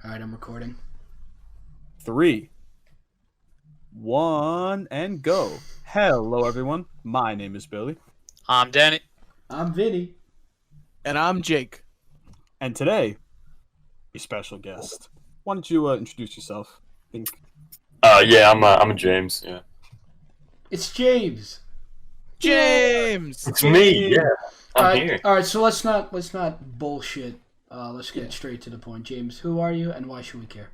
All right, I'm recording. 3, 1, and go. Hello, everyone. My name is Billy. I'm Danny. I'm Vinny. And I'm Jake. And today, a special guest. Why don't you introduce yourself? I'm James. Yeah, It's James. James! it's me. Yeah, I'm here. All right. So let's not bullshit. Let's get straight to the point. James, who are you, and why should we care?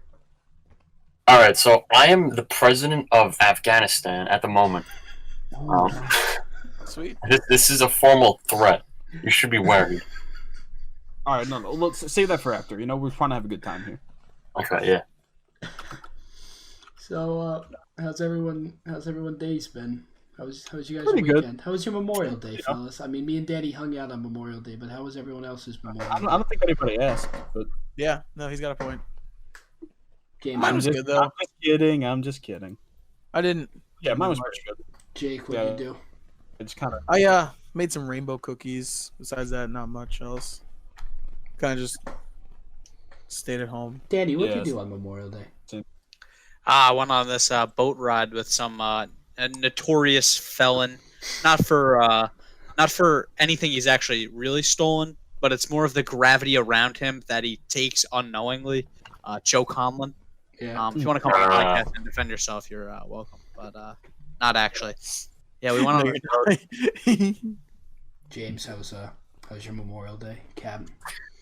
All right, so I am the president of Afghanistan at the moment. Sweet. This is a formal threat. You should be wary. All right, no, let's save that for after. You know, we're trying to have a good time here. Okay, yeah. So, how's everyone days been? How's you guys' Pretty weekend? good. How was your Memorial Day, fellas? I mean, me and Danny hung out on Memorial Day, but how was everyone else's Memorial I Day? don't think anybody asked, but Yeah, no, he's got a point. James, Mine was good, though. I'm just kidding. I didn't. Yeah, mine was pretty good. Jake, what Yeah. you do? It's kind of I made some rainbow cookies. Besides that, not much else. Kind of just stayed at home. Danny, what would you Yes. do on Memorial Day? I went on this boat ride with some a notorious felon. Not for anything he's actually really stolen, but it's more of the gravity around him that he takes unknowingly. Joe Conlon. Yeah. If you want to come on the podcast and defend yourself, you're welcome. But not actually. Yeah, we went on this boat. James, how's your Memorial Day, Cap?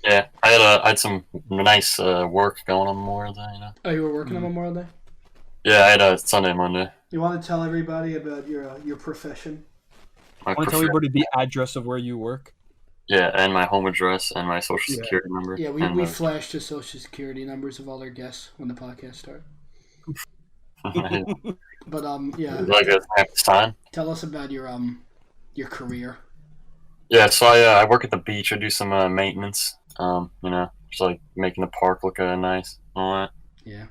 Yeah, I had some nice work going on Memorial Day. You know. Oh, you were working on Memorial Day? Yeah, I had Sunday and Monday. You want to tell everybody about your profession? My want to tell everybody the address of where you work. Yeah, and my home address and my social security number. Yeah, and we flash the social security numbers of all our guests when the podcast starts. But yeah. Like I have to sign. Tell us about your career. Yeah, so I work at the beach. I do some maintenance. You know, just like making the park look nice and all that. Yeah.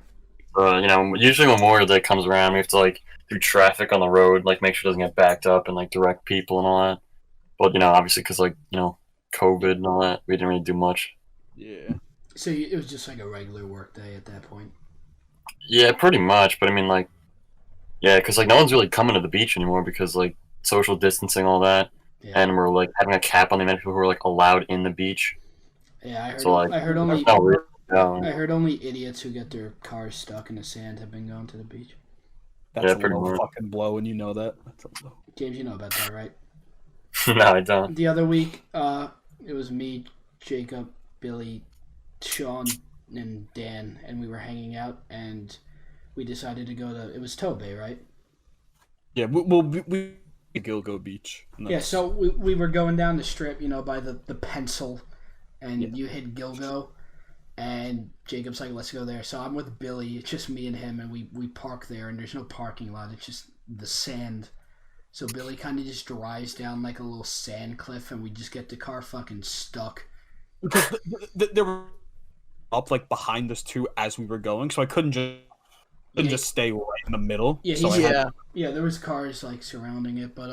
You know, usually Memorial Day comes around, we have to like do traffic on the road, like make sure it doesn't get backed up and like direct people and all that. But you know, obviously, because like you know, COVID and all that, we didn't really do much. Yeah. So it was just like a regular work day at that point. Yeah, pretty much. But I mean, like, yeah, because like no one's really coming to the beach anymore because like social distancing, all that, Yeah. and we're like having a cap on the amount of people who are like allowed in the beach. Yeah, I heard. So like, I heard there's only. no real- no. I heard only idiots who get their cars stuck in the sand have been going to the beach. That's Yeah, a pretty low much. fucking blow, and you know that. That's a low. James, you know about that, right? No, I don't. The other week, it was me, Jacob, Billy, Sean, and Dan, and we were hanging out, and we decided to go to. It was Tobay, right? Yeah, we Gilgo Beach. And Yeah, that's- so we were going down the strip, you know, by the pencil, and Yeah. you hit Gilgo, and Jacob's like, let's go there. So I'm with Billy, it's just me and him, and we park there, and there's no parking lot, it's just the sand. So Billy kind of just drives down like a little sand cliff, and we just get the car fucking stuck. because they were up like behind us too as we were going, so I couldn't just stay right in the middle. Yeah, so I had- Yeah, there was cars like surrounding it, but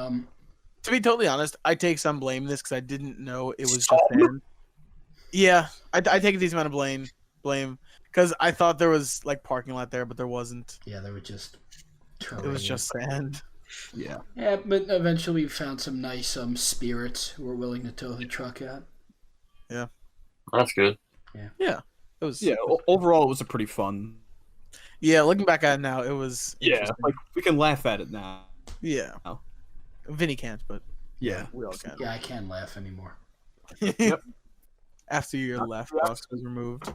To be totally honest, I take some blame in this because I didn't know it was just sand. Yeah, I take a decent amount of blame because I thought there was like parking lot there, but there wasn't. yeah, they were just. It was just sand. yeah. Yeah, but eventually we found some nice spirits who were willing to tow the truck out. That's good. It was. Yeah, overall it was a pretty fun. Yeah, looking back at it now, it was. Yeah, interesting. like we can laugh at it now. Yeah. Oh. Vinny can't, but Yeah. we all can. Yeah, I can't laugh anymore. Yep. After your laugh box was removed.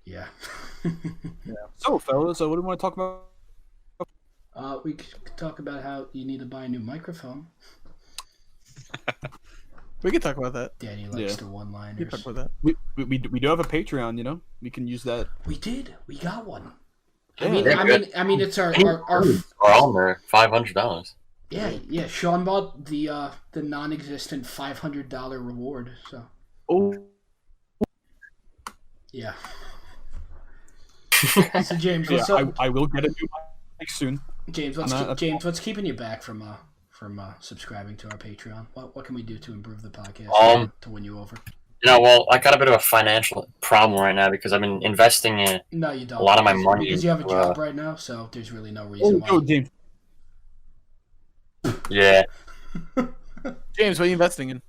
Yeah. So, fellas, what do we want to talk about? We could talk about how you need to buy a new microphone. We could talk about that. Danny likes Yeah. the We one-liners. could talk about that. We do have a Patreon, you know. We can use that. We did. We got one. Yeah. I mean, it's our Are on there $500. yeah. Sean bought the non-existent $500 reward. So Oh, yeah. So James, yeah. what's up? I will get a new mic soon. James, I'm not- what's keeping you back from subscribing to our Patreon? What can we do to improve the podcast Um, to win you over? Well, I got a bit of a financial problem right now because I've been investing in No, you don't. a lot of my money because you have a into, job right now, so there's really no reason why. Oh, James. yeah. James, what are you investing in?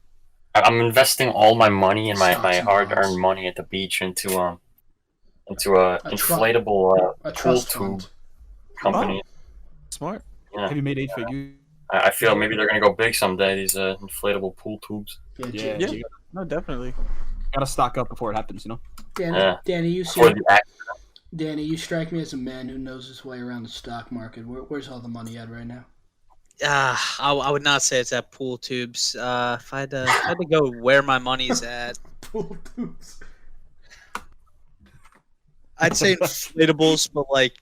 I'm investing all my money and my Stocks and hard-earned bonds. money at the beach into a tru- inflatable A pool trust tube fund. company. Smart. Yeah. Have you made 8 figures? I feel maybe they're gonna go big someday. These inflatable pool tubes. Yeah, Yeah, Yeah. you No, definitely. gotta stock up before it happens, you know? Danny, Yeah. Danny, For the act. Danny, you strike me as a man who knows his way around the stock market. Where's all the money at right now? I would not say it's at pool tubes. If I had to go where my money's at, Pool tubes. I'd say inflatables, but like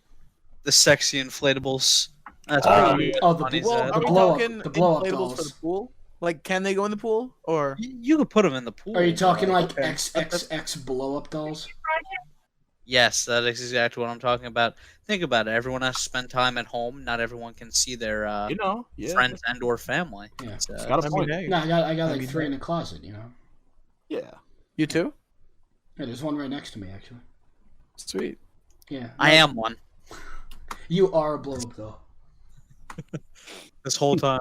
the sexy inflatables. That's Ah. probably where Oh, the the money's Well, at. are we blow up- talking the blow up inflatables dolls. for the pool? Like, can they go in the pool or? You could put them in the pool. Are you talking like okay. XXX blow up dolls? Yes, that is exactly what I'm talking about. Think about it. Everyone has to spend time at home. Not everyone can see their You know, yeah. friends and or family. Yeah. It's, It's got a I mean, point. hey, No, I got I like mean, 3 in the closet. You know. Yeah. you too? Yeah, there's one right next to me actually. Sweet. Yeah. I am one You are a blow up doll. this whole time.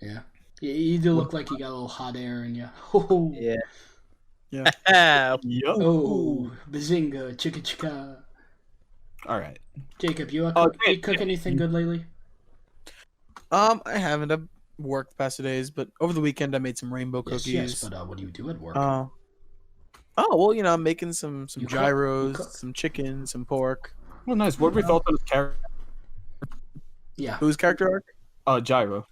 Yeah. You do look like you got a little hot air in you. Oh, Yeah. Yeah. Yo. oh, bazinga, chicka chicka. All right. Jacob, you Okay. cook anything good lately? I haven't. I've worked past 2 days, but over the weekend I made some rainbow Yes, cookies. yes, but what do you do at work? Oh, well, I'm making some You cook? gyros, You cook? some chicken, some pork. Well, nice. What were your thoughts on his character? Yeah. Whose character arc? Gyro.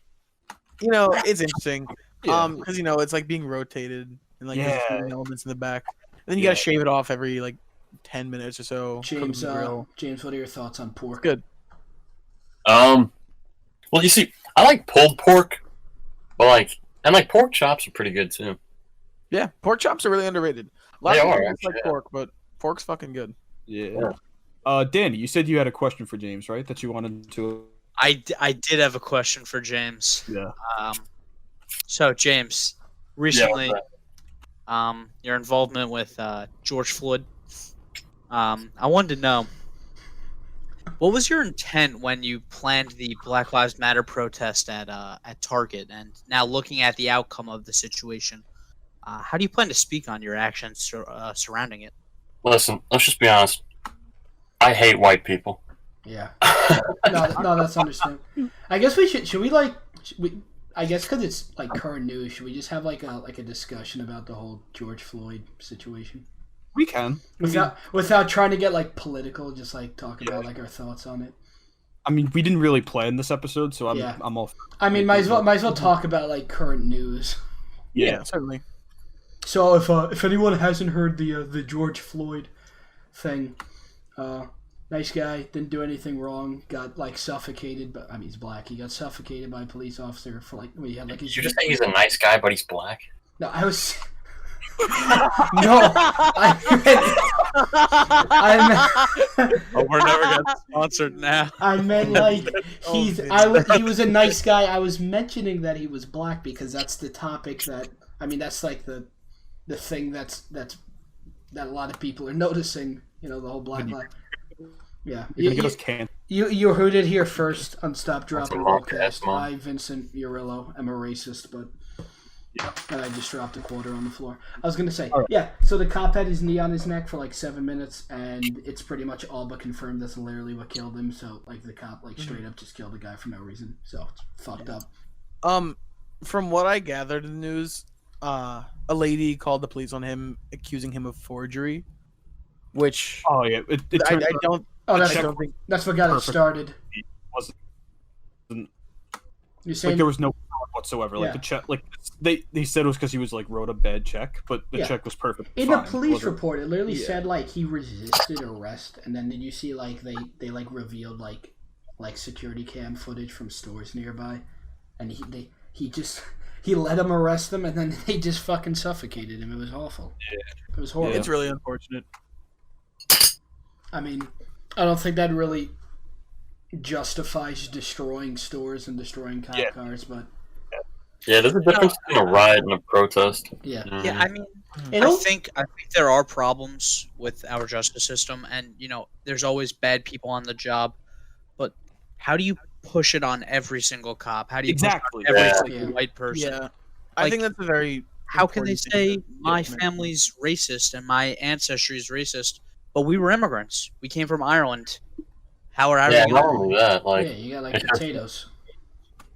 It's interesting. Yeah. Because it's like being rotated and like there's Yeah. moving elements in the back. And then you Yeah. gotta shave it off every like 10 minutes or so. cook it in James, the grill. James, what are your thoughts on pork? Good. Well, you see, I like pulled pork, but pork chops are pretty good too. Yeah, pork chops are really underrated. A lot They of people are, just actually, like yeah. pork, but pork's fucking good. Yeah. Danny, you said you had a question for James, right? That you wanted to. I did have a question for James. Yeah. So James, recently, your involvement with George Floyd. I wanted to know, what was your intent when you planned the Black Lives Matter protest at Target, and now looking at the outcome of the situation, how do you plan to speak on your actions surrounding it? Listen, let's just be honest. I hate white people. Yeah. No, that's understandable. I guess should we I guess because it's like current news, should we just have like a discussion about the whole George Floyd situation? We can. Without trying to get like political, just like talk about like our thoughts on it. I mean, we didn't really plan this episode, so Yeah. I'm all. I mean, might as well talk about like current news. Yeah, certainly. So if anyone hasn't heard the George Floyd thing, nice guy, didn't do anything wrong, got like suffocated, but I mean he's black. He got suffocated by a police officer for like he had like his. Did you just say he's a nice guy, but he's black? No, I was. No, Oh, we're never getting sponsored now. I meant like he was a nice guy. I was mentioning that he was black because that's the topic that's like the thing that a lot of people are noticing. The whole black life. Yeah, You're gonna get us canned. you heard it here first on Stop Dropping That's a RollCast. Mom. I, Vincent Urillo, am a racist, but Yeah. and I just dropped a quarter on the floor. I was gonna say, All right. yeah. So the cop had his knee on his neck for like 7 minutes, and it's pretty much all but confirmed that's literally what killed him. So like the cop straight up just killed the guy for no reason. So it's fucked up. From what I gathered in the news, a lady called the police on him, accusing him of forgery, which Oh yeah, it I turns out don't. Oh, I that's don't think. that's what got it Perfect. started. it wasn't You're saying like there was no fraud whatsoever. Like Yeah. the check, like they said it was because he was like wrote a bad check, but the Yeah. check was perfect. in the police report, it literally Yeah. said like he resisted arrest, and then did you see like they like revealed like security cam footage from stores nearby, and he let him arrest them, and then they just fucking suffocated him. It was awful. Yeah. It was horrible. It's really unfortunate. I mean, I don't think that really justifies destroying stores and destroying cop Yeah. cars, but Yeah, there's a difference between a riot and a protest. Yeah. Yeah, I mean, It'll- I think there are problems with our justice system, and there's always bad people on the job. But how do you push it on every single cop? How do you Exactly. push it on every Yeah. single Yeah. white person? Yeah, I Like, think that's a very. How can they important thing say to my implement. family's racist and my ancestry is racist, but we were immigrants? We came from Ireland. How are Yeah, you not gonna- only that, yeah, like you got like if you're- potatoes.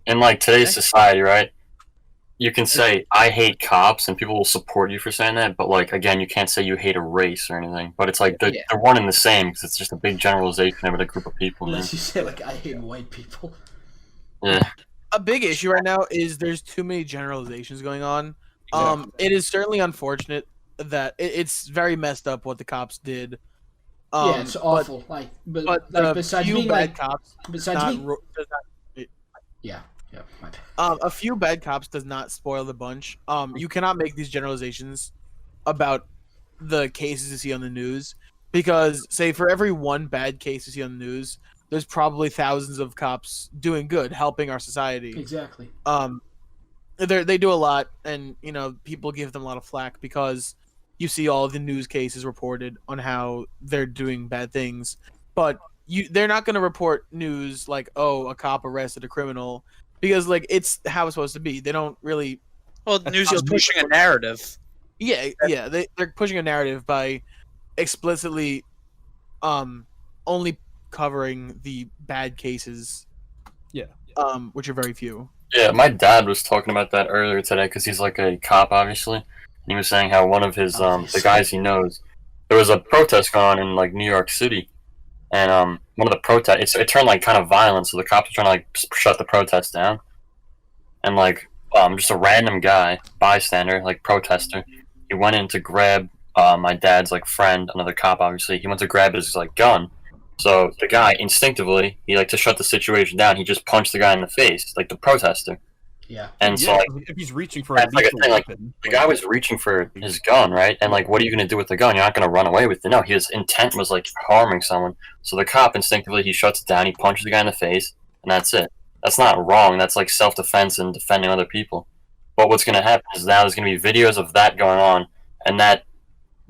in like today's Okay. society, right? You can say I hate cops, and people will support you for saying that. But like again, you can't say you hate a race or anything. But it's like they're one and the same because it's just a big generalization about a group of people. Man. Unless you say like I hate white people. Yeah, A big issue right now is there's too many generalizations going on. It is certainly unfortunate that it's very messed up what the cops did. Yeah, it's awful. But But like the besides few being bad like cops besides not, being does not yeah, my bad. a few bad cops does not spoil the bunch. You cannot make these generalizations about the cases you see on the news because, say, for every one bad case you see on the news, there's probably thousands of cops doing good, helping our society. Exactly. They do a lot, and people give them a lot of flack because you see all of the news cases reported on how they're doing bad things, but they're not going to report news like, oh, a cop arrested a criminal, because like it's how it's supposed to be. They don't really. Well, the news is pushing a narrative. Yeah, they're pushing a narrative by explicitly, only covering the bad cases. Yeah. Which are very few. yeah. My dad was talking about that earlier today because he's like a cop, obviously. And he was saying how one of his the guys he knows, there was a protest going on in like New York City, and one of the protests it turned like kind of violent, so the cops were trying to like shut the protest down, and like just a random guy, bystander, like protester, he went in to grab my dad's like friend, another cop, obviously. He went to grab his like gun, so the guy instinctively to shut the situation down, he just punched the guy in the face, like the protester, Yeah. and so Yeah, like. if he's reaching for a That's like a lethal thing, like, weapon, The guy was reaching for his gun, right? And like, what are you gonna do with the gun? You're not gonna run away with it. No, his intent was like harming someone. So the cop instinctively he shuts it down. He punches the guy in the face, and that's it. That's not wrong. That's like self-defense and defending other people. But what's gonna happen is now there's gonna be videos of that going on, and that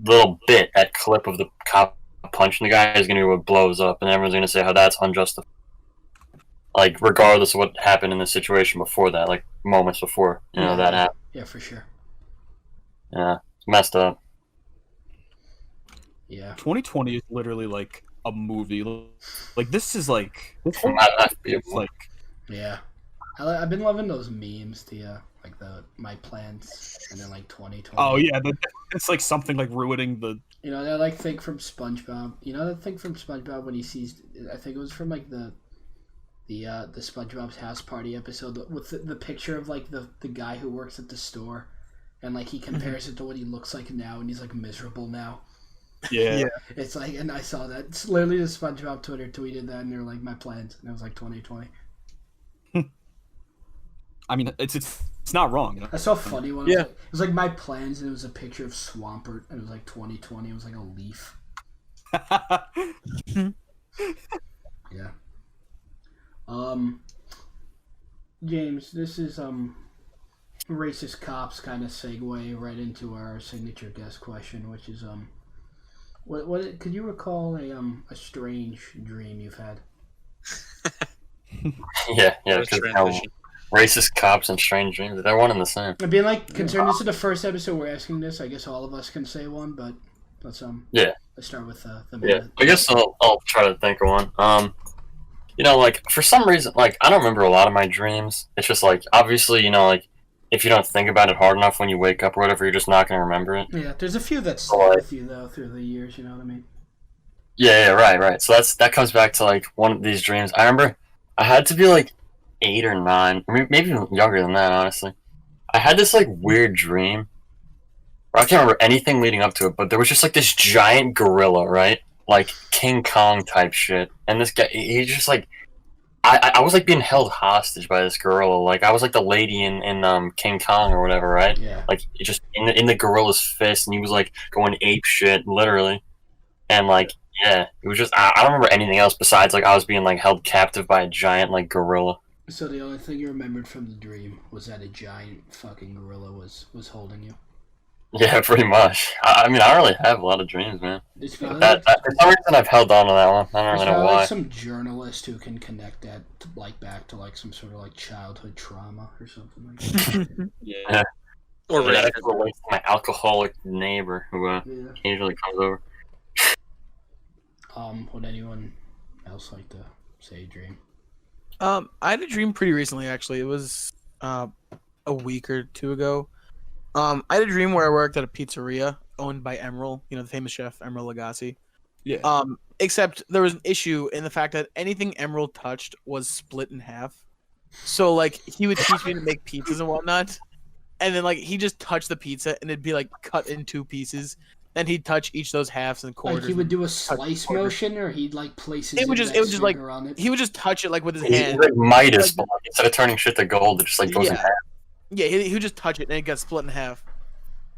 little bit, that clip of the cop punching the guy is gonna be what blows up, and everyone's gonna say how that's unjustified. Like, regardless of what happened in the situation before that, like moments before, that happened. Yeah, for sure. Yeah, it's messed up. Yeah. 2020 is literally like a movie. Like this is like this whole It's like Yeah. I've been loving those memes, like my plans, and then like 2020. oh yeah, it's like something like ruining the That like thing from SpongeBob. That thing from SpongeBob when he sees. I think it was from like the SpongeBob's house party episode with the picture of like the guy who works at the store, and like he compares it to what he looks like now, and he's like miserable now. yeah. Yeah. It's like, and I saw that. It's literally the SpongeBob Twitter tweeted that, and they're like my plans, and it was like 2020. I mean, it's not wrong. I saw a funny one. Yeah. It was like my plans, and it was a picture of Swampert, and it was like 2020. It was like a leaf. Yeah. James, this is racist cops kind of segue right into our signature guest question, which is what could you recall a strange dream you've had? Yeah, What a because transition. racist cops and strange dreams, they're one and the same. I'd be like, concerned this is the first episode we're asking this. I guess all of us can say one, but let's Yeah. let's start with the Yeah, I guess I'll try to think of one. Like, for some reason, like, I don't remember a lot of my dreams. It's just, like, obviously, like, if you don't think about it hard enough when you wake up or whatever, you're just not going to remember it. Yeah, there's a few that stick Like- with you though through the years. You know what I mean? Yeah, right. So that comes back to, like, one of these dreams. I remember I had to be, like, 8 or 9, or maybe even younger than that, honestly. I had this, like, weird dream. Where I can't remember anything leading up to it, but there was just, like, this giant gorilla, right? Like, King Kong type shit. And this guy, he just, like... I was, like, being held hostage by this gorilla. Like, I was, like, the lady in King Kong or whatever, right? Yeah. Like, just in the gorilla's fist, and he was, like, going ape shit, literally. And, like, yeah, it was just... I don't remember anything else besides, like, I was being, like, held captive by a giant, like, gorilla. So the only thing you remembered from the dream was that a giant fucking gorilla was holding you. Yeah, pretty much. I mean, I don't really have a lot of dreams, man. It's probably For some reason, I've held on to that one. I don't really know probably why. like some journalist who can connect that back to like some sort of like childhood trauma or something like that. Yeah. Or Yeah, that racism. relates to my alcoholic neighbor who Yeah. occasionally comes over. Would anyone else like to say a dream? I had a dream pretty recently, actually. It was a week or two ago. I had a dream where I worked at a pizzeria owned by Emeril, the famous chef Emeril Lagasse. Yeah. Except there was an issue in the fact that anything Emeril touched was split in half. So like he would teach me to make pizzas and whatnot, and then like he just touched the pizza and it'd be like cut in two pieces. Then he'd touch each of those halves and quarters. Like he would do a slice motion, or he'd like place his It would just like finger on it. he would just touch it like with his He's hand. like Midas, but instead of turning shit to gold, it just like goes in Yeah. half. Yeah, he would just touch it and it got split in half.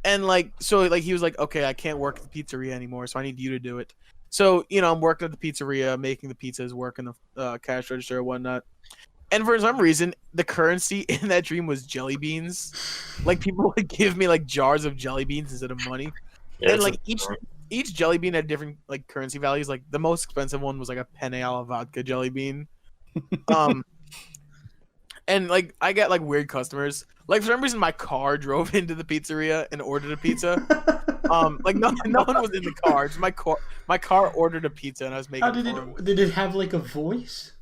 And like so like he was like, okay, I can't work at the pizzeria anymore, so I need you to do it. So, I'm working at the pizzeria, making the pizzas, working the cash register and whatnot. And for some reason, the currency in that dream was jelly beans. Like people would give me like jars of jelly beans instead of money. Yeah, And it's like each jelly bean had different like currency values. Like the most expensive one was like a penne alla vodka jelly bean. And like I get like weird customers. Like for some reason my car drove into the pizzeria and ordered a pizza. Like no one was in the car. Just my car ordered a pizza and I was making How it did for him. did it have like a voice?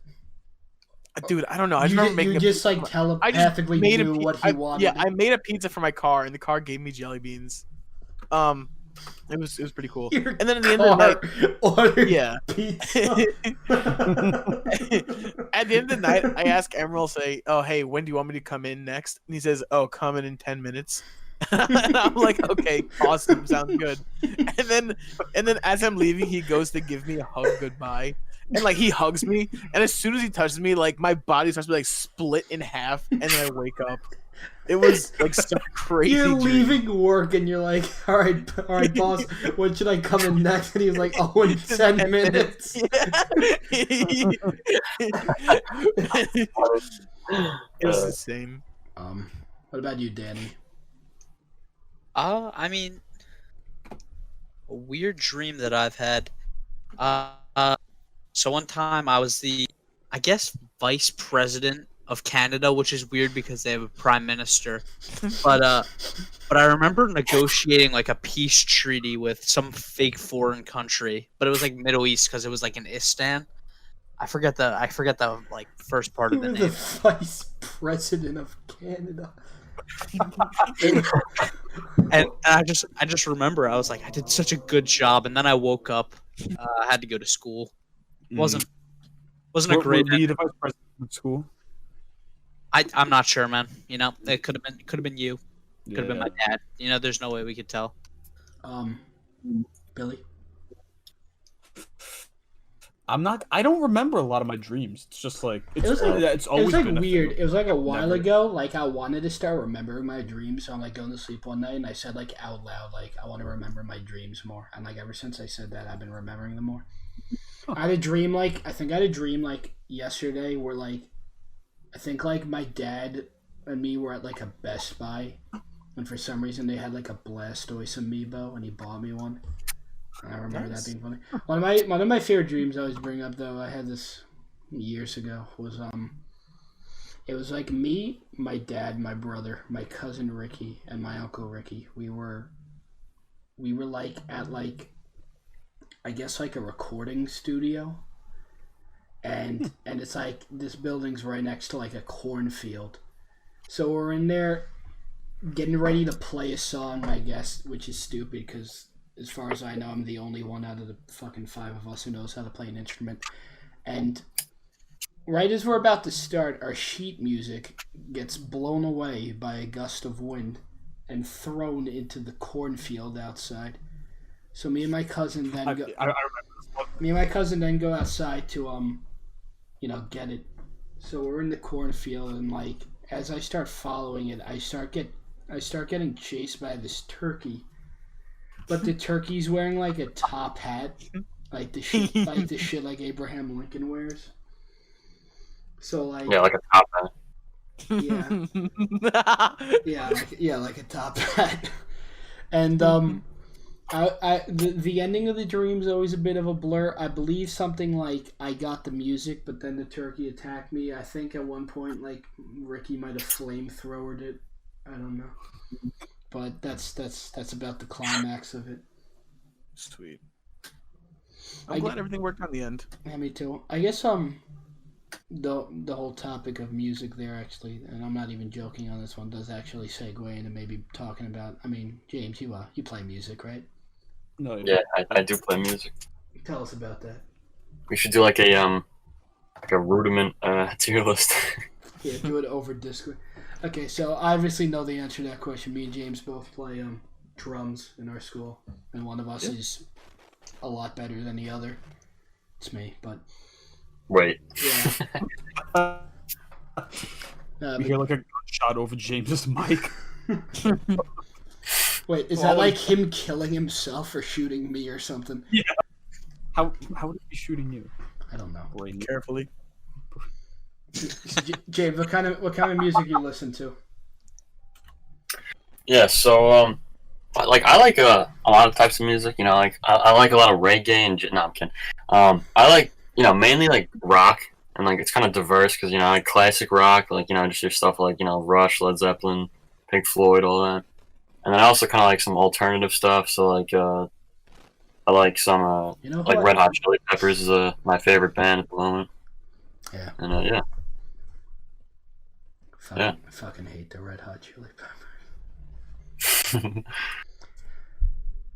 Dude, I don't know. I You, just remember ju- making you a just like pizza. telepathically made a knew pi- what he wanted. Yeah, I made a pizza for my car and the car gave me jelly beans. It was pretty cool. Your And then at the end of the night, ordered yeah. pizza. At the end of the night, I ask Emeril, say, "Oh, hey, when do you want me to come in next?" And he says, "Oh, come in 10 minutes." And I'm like, "Okay, awesome, sounds good." And then as I'm leaving, he goes to give me a hug goodbye, and like he hugs me, and as soon as he touches me, like my body starts to be like split in half, and then I wake up. It was like such a crazy. You're dream. leaving work and you're like, all right, boss, when should I come in next? And he was like, oh, in 10 minutes. It was insane. What about you, Danny? I mean, a weird dream that I've had. So one time I was I guess, vice president of Canada, which is weird because they have a prime minister. But I remember negotiating like a peace treaty with some fake foreign country, but it was like Middle East because it was like in Istan. I forget the like first part of the You're name. the vice president of Canada. And I just remember I was like, I did such a good job, and then I woke up. I had to go to school. Wasn't a great. Were you the vice president of school? I'm not sure, man. It could have been you. Could have been my dad. There's no way we could tell. Billy? I don't remember a lot of my dreams. It's just like it's It always was like been a weird. thing. It was like a while Never. ago. Like I wanted to start remembering my dreams. So I'm like going to sleep one night and I said like out loud, like I want to remember my dreams more. And like ever since I said that, I've been remembering them more. I had a dream I think I had a dream like yesterday where like I think like my dad and me were at like a Best Buy, and for some reason they had like a Blastoise amiibo and he bought me one. I remember that being funny. One of my favorite dreams I always bring up though, I had this years ago, was it was like me, my dad, my brother, my cousin Ricky, and my uncle Ricky. We were like at like I guess like a recording studio. And it's like this building's right next to like a cornfield. So we're in there getting ready to play a song, I guess, which is stupid because as far as I know, I'm the only one out of the fucking 5 of us who knows how to play an instrument. And right as we're about to start, our sheet music gets blown away by a gust of wind and thrown into the cornfield outside. So me and my cousin then I remember this one. Me and my cousin then go outside to get it. So we're in the cornfield, and like as I start following it, I start getting chased by this turkey. But the turkey's wearing like a top hat, like the shit like Abraham Lincoln wears. So like Yeah, like a top hat. like a top hat. And the ending of the dream's always a bit of a blur. I believe something like I got the music, but then the turkey attacked me. I think at one point like Ricky might have flamethrowered it. I don't know, but that's about the climax of it. Sweet. I'm glad everything worked out in the end. Yeah, me too. I guess the whole topic of music there actually, and I'm not even joking on this one, does actually segue into maybe talking about. I mean, James, you play music, right? No, Yeah, I do play music. Tell us about that. We should do like a rudiment tier list. Yeah, do it over Discord. Okay, so I obviously know the answer to that question. Me and James both play drums in our school, and one of us is a lot better than the other. It's me, but Wait. yeah. We hear like a gunshot over James's mic. Wait, is that like him killing himself or shooting me or something? Yeah. How would he be shooting you? I don't know. Carefully. James, what kind of music you listen to? Yeah, so I like a lot of types of music. You know, like I like a lot of reggae and no, I'm kidding. I like mainly like rock, and like it's kind of diverse because like classic rock, like just your stuff like Rush, Led Zeppelin, Pink Floyd, all that. And then I also kind of like some alternative stuff. So like I like some like Red Hot Chili Peppers is my favorite band at the moment. Yeah. And yeah. I fucking hate the Red Hot Chili Peppers.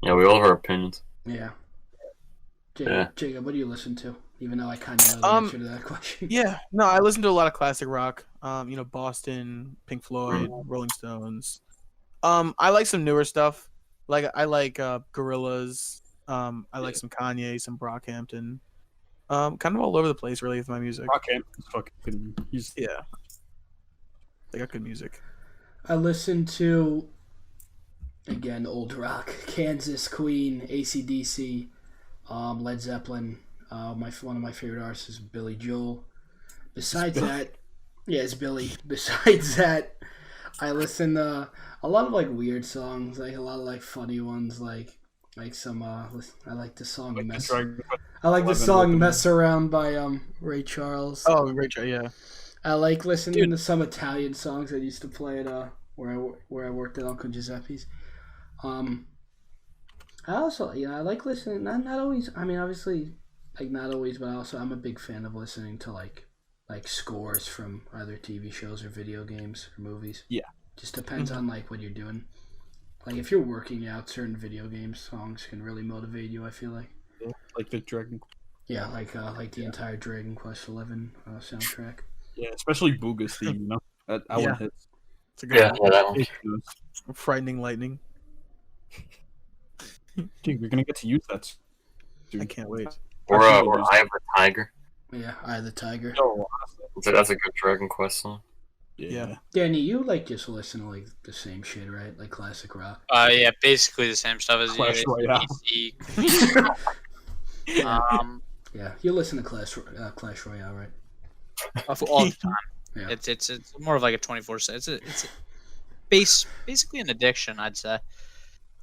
Yeah, we all have our opinions. Yeah. Yeah. Jacob, what do you listen to? Even though I kind of know the answer to that question. Yeah, no, I listen to a lot of classic rock. Boston, Pink Floyd, Rolling Stones. I like some newer stuff. Like I like Gorillaz. I like some Kanye, some Brockhampton. Kind of all over the place, really, with my music. Brockhampton's fucking. Yeah. They got good music. I listen to, again, old rock, Kansas, Queen, AC/DC, Led Zeppelin. One of my favorite artists is Billy Joel. Besides that, yeah, it's Billy. Besides that, I listen to a lot of like weird songs, like a lot of like funny ones, like some. I like the song Like "Mess." the I like the song "Mess Around" by Ray Charles. Oh, Ray Charles, yeah. I like listening to some Italian songs I used to play at where I worked at Uncle Giuseppe's. I also I like listening. Not always. I mean, obviously, like not always, but also I'm a big fan of listening to like scores from either TV shows or video games or movies. Yeah, just depends on like what you're doing. Like if you're working out, certain video game songs can really motivate you. I feel like. Like the Dragon. Yeah, like the entire Dragon Quest XI soundtrack. Yeah, especially Booga's theme, That one hits. It's a good Yeah, that one. Frightening Lightning. Dude, we're gonna get to use that. I can't wait. Or Eye of the Tiger. Yeah, Eye of the Tiger. Oh, That's a good Dragon Quest song. Yeah. Danny, you just listen to like the same shit, right? Like classic rock. Yeah, basically the same stuff as Clash you. Royale. PC. Yeah, you listen to Clash Royale, right? All the time. Yeah. It's more of like a 24/7. It's basically an addiction, I'd say.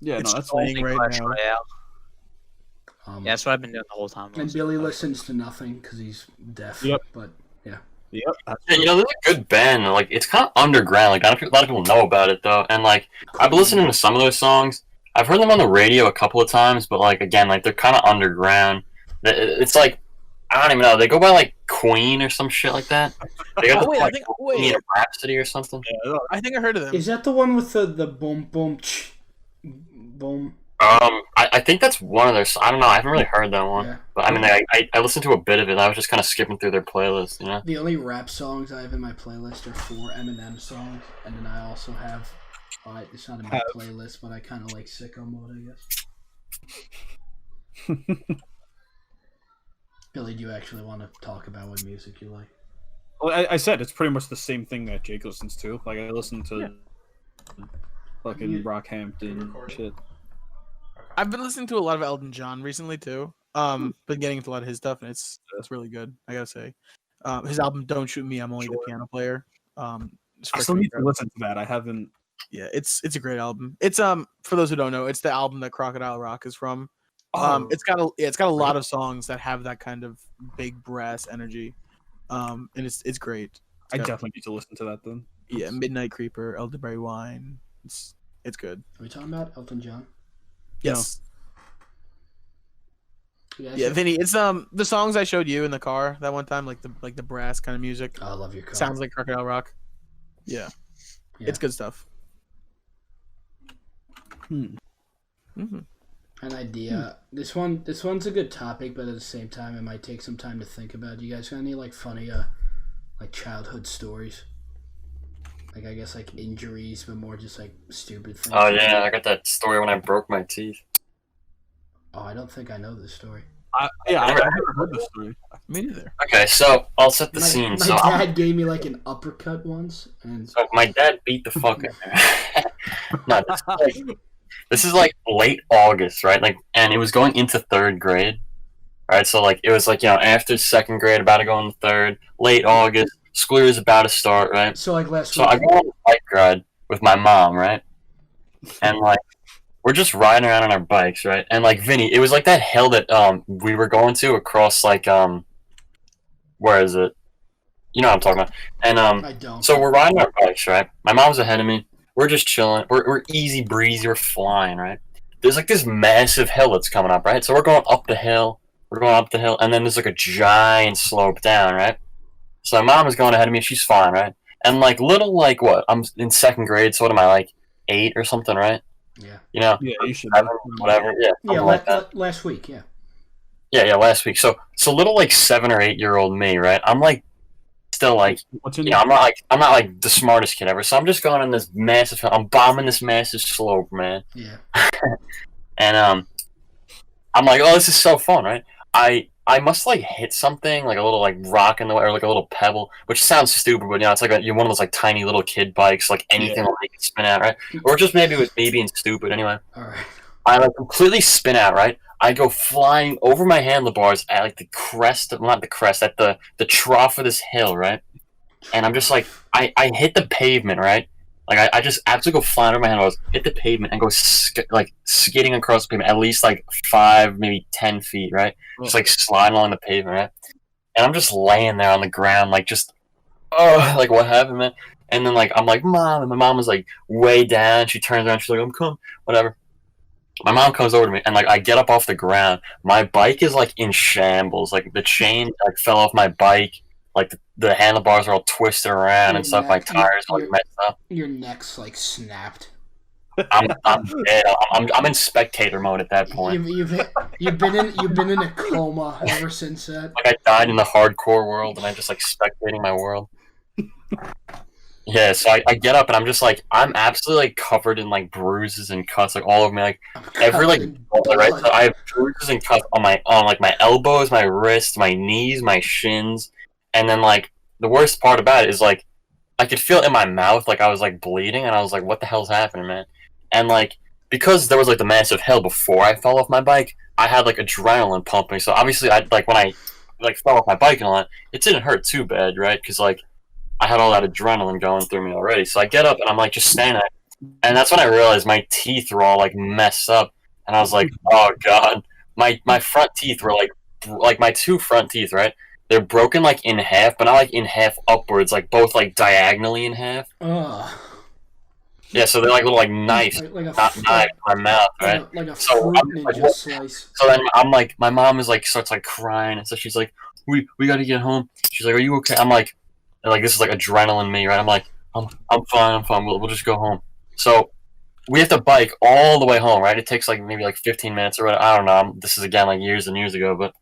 Yeah, It's that's playing right Clash now. Royale. Yeah, that's what I've been doing the whole time. And Billy listens to nothing because he's deaf. Yep. But yeah. Yep. Yeah, this is a good band. Like it's kind of underground. Like a lot of people know about it though. And like I've been listening to some of those songs. I've heard them on the radio a couple of times, but like again, like they're kind of underground. It's like I don't even know. They go by like Queen or some shit like that. They got Queen Rhapsody or something. Yeah, I think I heard of them. Is that the one with the boom boom boom? I think that's one of their. I don't know. I haven't really heard that one. Yeah. But I mean, I listened to a bit of it. And I was just kind of skipping through their playlist. You know. The only rap songs I have in my playlist are 4 Eminem songs, and then I also have. It's not in my playlist, but I kind of like sicko mode, I guess. Billy, do you actually want to talk about what music you like? Well, I said it's pretty much the same thing that Jake listens to. Like I listen to fucking Brockhampton shit. I've been listening to a lot of Elton John recently too. Been getting into a lot of his stuff, and it's really good. I gotta say. His album "Don't Shoot Me, I'm Only the Piano Player." It's I still freaking need to incredible. listen to that. I haven't. Yeah, it's a great album. It's for those who don't know, it's the album that Crocodile Rock is from. Oh, It's got a lot of songs that have that kind of big brass energy. And it's great. I got- definitely need to listen to that then. Yeah, Midnight Creeper, Elderberry Wine. It's good. Are we talking about Elton John? Yes. You guys Yeah, have- Vinny, it's the songs I showed you in the car that one time, like the brass kind of music. Oh, I love your car. Sounds like Crocodile Rock. Yeah. Yeah. It's good stuff. Hmm. Hmm. An idea. This one's a good topic, but at the same time, it might take some time to think about. You guys got any like funny like childhood stories? Like I guess like injuries, but more just like stupid things. Oh yeah, I got that story when I broke my teeth. Oh, I don't think I know this story. I've never heard this story. Me neither. Okay, so I'll set the My scene. So, dad gave me like an uppercut once, and so my dad beat the fuck out of me. No, this is like late August, right? Like, and it was going into third grade, right? So like it was like after second grade, about to go into third. Late August, school year is about to start, right? so like last So week. I go on a bike ride with my mom, right? And like we're just riding around on our bikes, right? And like Vinny, it was like that hill that we were going to across like where is it? You know what I'm talking about. And I don't. so we're riding our bikes, right? My mom's ahead of me. We're just chilling. We're easy breezy. We're flying, right? There's like this massive hill that's coming up, right? So we're going up the hill. We're going up the hill, and then there's like a giant slope down, right? So my mom is going ahead of me. She's fine, right? And like little like what? I'm in second grade. So what am I like 8 or something, right? Yeah. You know, Yeah, you should. 7, whatever. Yeah, Yeah. something like that. Last week. Yeah. Yeah, last week. So little like 7 or 8 year old me, right? I'm like still like What's your you name? know, I'm not like the smartest kid ever. So I'm just going on this massive hill. I'm bombing this massive slope, man. Yeah. And I'm like, oh, this is so fun, right? I must like hit something like a little like rock in the way or like a little pebble, which sounds stupid, but it's like you're one of those like tiny little kid bikes, like anything like you can spin out, right? Or just maybe it was me being stupid. Anyway, All right. I like completely spin out, right? I go flying over my handlebars at like the crest, not the crest, at the trough of this hill, right? And I'm just like, I hit the pavement, right? Like I just absolutely go flying over my handlebars, hit the pavement, and go skidding across the pavement at least like 5, maybe 10 feet, right? Just like sliding along the pavement, right? And I'm just laying there on the ground, like just, oh, like what happened, man? And then like I'm like, Mom, and my mom was like way down. She turns around, she's like, I'm coming, whatever. My mom comes over to me, and like I get up off the ground. My bike is like in shambles. Like the chain like fell off my bike. Like the handlebars are all twisted around and stuff. My tires are like messed up. Your neck's like snapped. I'm dead. I'm in spectator mode at that point. You've been in a coma ever since that. Like I died in the hardcore world, and I'm just like spectating my world. Yeah, so I get up and I'm just like I'm absolutely like covered in like bruises and cuts like all over me, like every like right. So I have bruises and cuts on like my elbows, my wrists, my knees, my shins, and then like the worst part about it is like I could feel it in my mouth, like I was like bleeding, and I was like, what the hell's happening, man? And like because there was like the massive hill before I fell off my bike, I had like adrenaline pumping. So obviously I like when I like fell off my bike and all that, it didn't hurt too bad, right? Because like I had all that adrenaline going through me already. So I get up and I'm like just standing there. And that's when I realized my teeth were all like messed up. And I was like, oh god. My front teeth were like my 2 front teeth, right? They're broken like in half, but not like in half upwards, like both like diagonally in half. Ugh. Yeah, so they're like little like knives, Like a not knives in my mouth, right? like a So fruit I'm ninja like, what? slice. So then I'm like, my mom is like starts like crying, and so she's like, we got to get home. She's like, are you okay? I'm like this is like adrenaline me, right? I'm like, I'm fine. We'll just go home. So we have to bike all the way home, right? It takes like maybe like 15 minutes or whatever. I don't know. This is again like years and years ago, but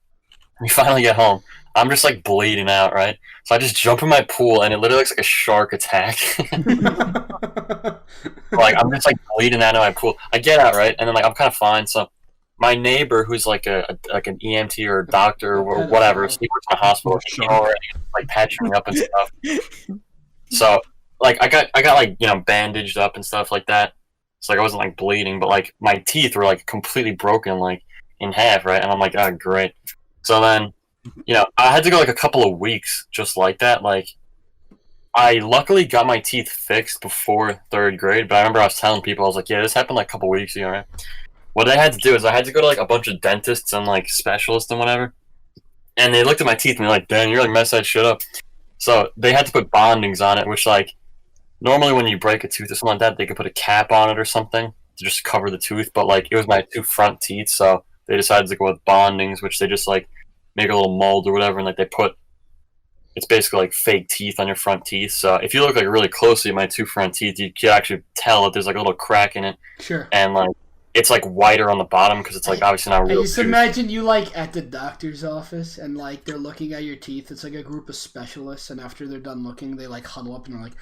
we finally get home. I'm just like bleeding out, right? So I just jump in my pool, and it literally looks like a shark attack. Like I'm just like bleeding out of my pool. I get out, right, and then like I'm kind of fine. So my neighbor, who's like an EMT or a doctor or whatever, so he works in a hospital, he came over and he was, like patching me up and stuff. So like I got like bandaged up and stuff like that. So like I wasn't like bleeding, but like my teeth were like completely broken, like in half, right? And I'm like, oh great. So then I had to go like a couple of weeks just like that. Like, I luckily got my teeth fixed before 3rd grade, but I remember I was telling people, I was like, yeah, this happened like a couple of weeks ago, right? What I had to do is I had to go to like a bunch of dentists and like specialists and whatever, and they looked at my teeth and they're like, "Dan, you're like messed that shit up." So they had to put bondings on it, which like normally when you break a tooth or something like that, they could put a cap on it or something to just cover the tooth. But like it was my 2 front teeth, so they decided to go with bondings, which they just like make a little mold or whatever, and like they put it's basically like fake teeth on your front teeth. So if you look like really closely at my 2 front teeth, you can actually tell that there's like a little crack in it, Sure. and like it's like whiter on the bottom because it's like obviously not I real just tooth. imagine you like at the doctor's office and like they're looking at your teeth. It's like a group of specialists, and after they're done looking, they like huddle up and they're like,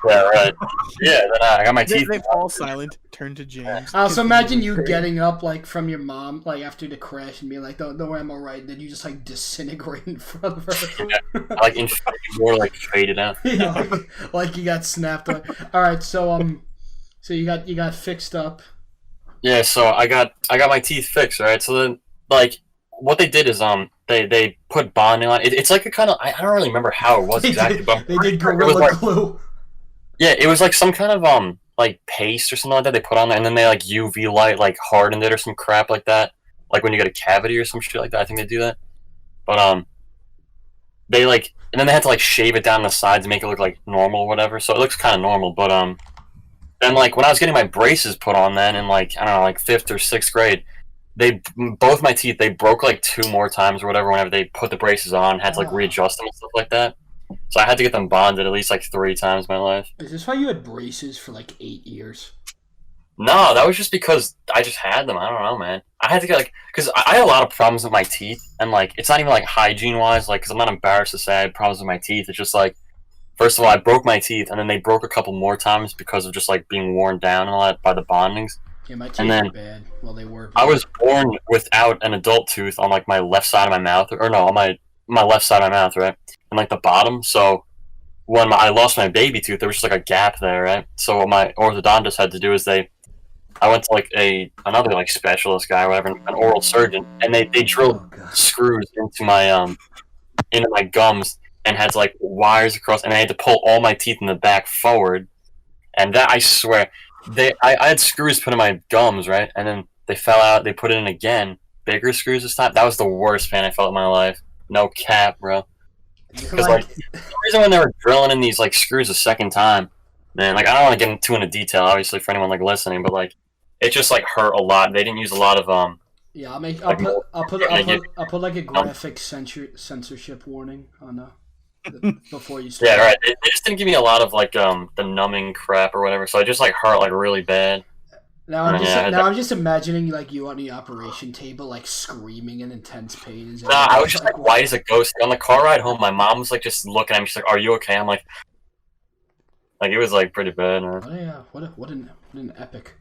Yeah, right. Yeah, then I got my They, teeth. they fall silent, turn to James. I also imagine you getting up like from your mom, like after the crash, and being like, "Don't worry, I'm alright." And then you just like disintegrate in front of her. Like more like faded out. Yeah, like you got snapped. All right, so you got fixed up. Yeah, so I got my teeth fixed, right? So then like what they did is they put bonding on it. It's like a kind of I don't really remember how it was exactly, but They did it was gorilla like, glue. yeah, it was like some kind of like paste or something like that they put on there, and then they like UV light like hardened it or some crap like that. Like when you get a cavity or some shit like that, I think they do that. But they like and then they had to like shave it down the sides to make it look like normal or whatever. So it looks kind of normal, but then like when I was getting my braces put on then in like I don't know like 5th or 6th grade, both my teeth they broke like 2 more times or whatever whenever they put the braces on, had to like readjust them and stuff like that. So I had to get them bonded at least like 3 times in my life. Is this why you had braces for like 8 years? No, that was just because I just had them. I don't know, man. I had to get like because I had a lot of problems with my teeth, and like it's not even like hygiene wise, like because I'm not embarrassed to say I had problems with my teeth. It's just like first of all, I broke my teeth, and then they broke a couple more times because of just like being worn down and all that by the bondings. Yeah, my teeth And then were bad. Well, they were. I was born without an adult tooth on like my left side of my mouth, or no, on my left side of my mouth, right, and like the bottom. So when I lost my baby tooth, there was just like a gap there, right? So what my orthodontist had to do is I went to like another like specialist guy, or whatever, an oral surgeon, and they drilled screws into my gums and had like wires across, and I had to pull all my teeth in the back forward, and that I swear, I had screws put in my gums, right, and then they fell out. They put it in again, bigger screws this time. That was the worst pain I felt in my life. No cap, bro. Because like the reason when they were drilling in these like screws a second time, man, like I don't want to get into detail, obviously, for anyone like listening, but like it just like hurt a lot. They didn't use a lot of Yeah, I'll put like a graphic censorship warning on before you start. Yeah, right. They just didn't give me a lot of like the numbing crap or whatever, so it just like hurt like really bad. Now I'm just imagining like you on the operation table like screaming in intense pain. Nah, I was just like white as a ghost. On the car ride home, my mom was like just looking at me. She's like, "Are you okay?" I'm like it was like pretty bad, man. Oh yeah, what an epic.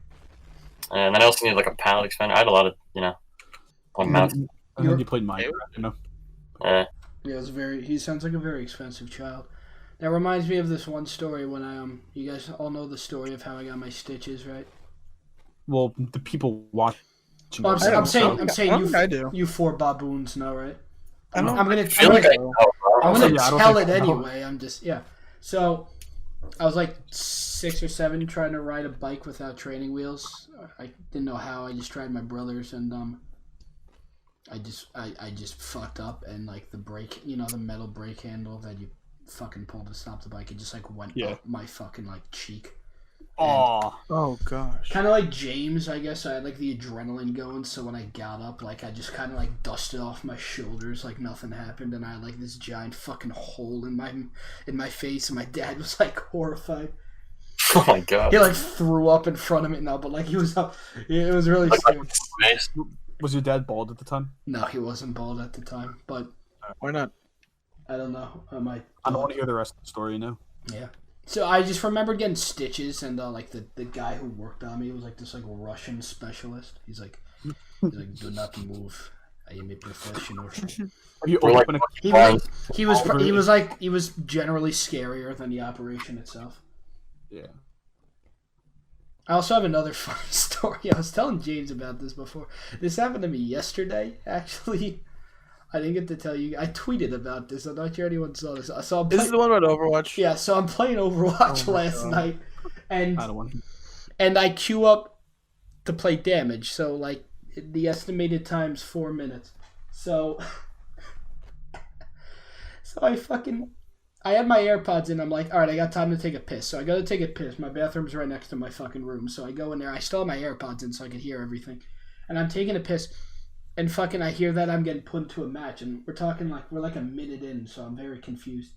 And then I also needed like a palate expander. I had a lot of on mouth. I think you played Minecraft, you know. Yeah, he sounds like a very expensive child. That reminds me of this one story when you guys all know the story of how I got my stitches, right? Well, the people watching. Well, I'm saying I do. you 4 baboons know, right? I don't. I'm gonna I feel like I know. I'm gonna I don't tell think it I know. anyway. I'm just So I was like 6 or 7 trying to ride a bike without training wheels. I didn't know how. I just tried my brothers, and I just fucked up, and like the brake, the metal brake handle that you fucking pull to stop the bike, it just like went up my fucking like cheek. Oh gosh. Kind of like James, I guess. I had like the adrenaline going, so when I got up, like I just kind of like dusted off my shoulders like nothing happened, and I had like this giant fucking hole in my face, and my dad was like horrified. Oh my god. He like threw up in front of me now, but like he was up. It was really scary. Was your dad bald at the time? No, he wasn't bald at the time, but Why not? I don't know. I don't want to hear the rest of the story, Yeah. So I just remember getting stitches, and like the guy who worked on me was like this like Russian specialist. He's like, do not move. I am a professional. He was generally scarier than the operation itself. Yeah. I also have another funny story. I was telling James about this before. This happened to me yesterday, actually. I didn't get to tell you. I tweeted about this. I'm not sure anyone saw this. So I'm Is this the one about Overwatch? Yeah, so I'm playing Overwatch last night, and I don't want. I queue up to play damage. So like the estimated time's 4 minutes. So I had my AirPods in. I'm like, all right, I got time to take a piss. So I go to take a piss. My bathroom's right next to my fucking room. So I go in there. I still have my AirPods in so I could hear everything. And I'm taking a piss. And fucking I hear that I'm getting put into a match. And we're talking like, we're like a minute in. So I'm very confused.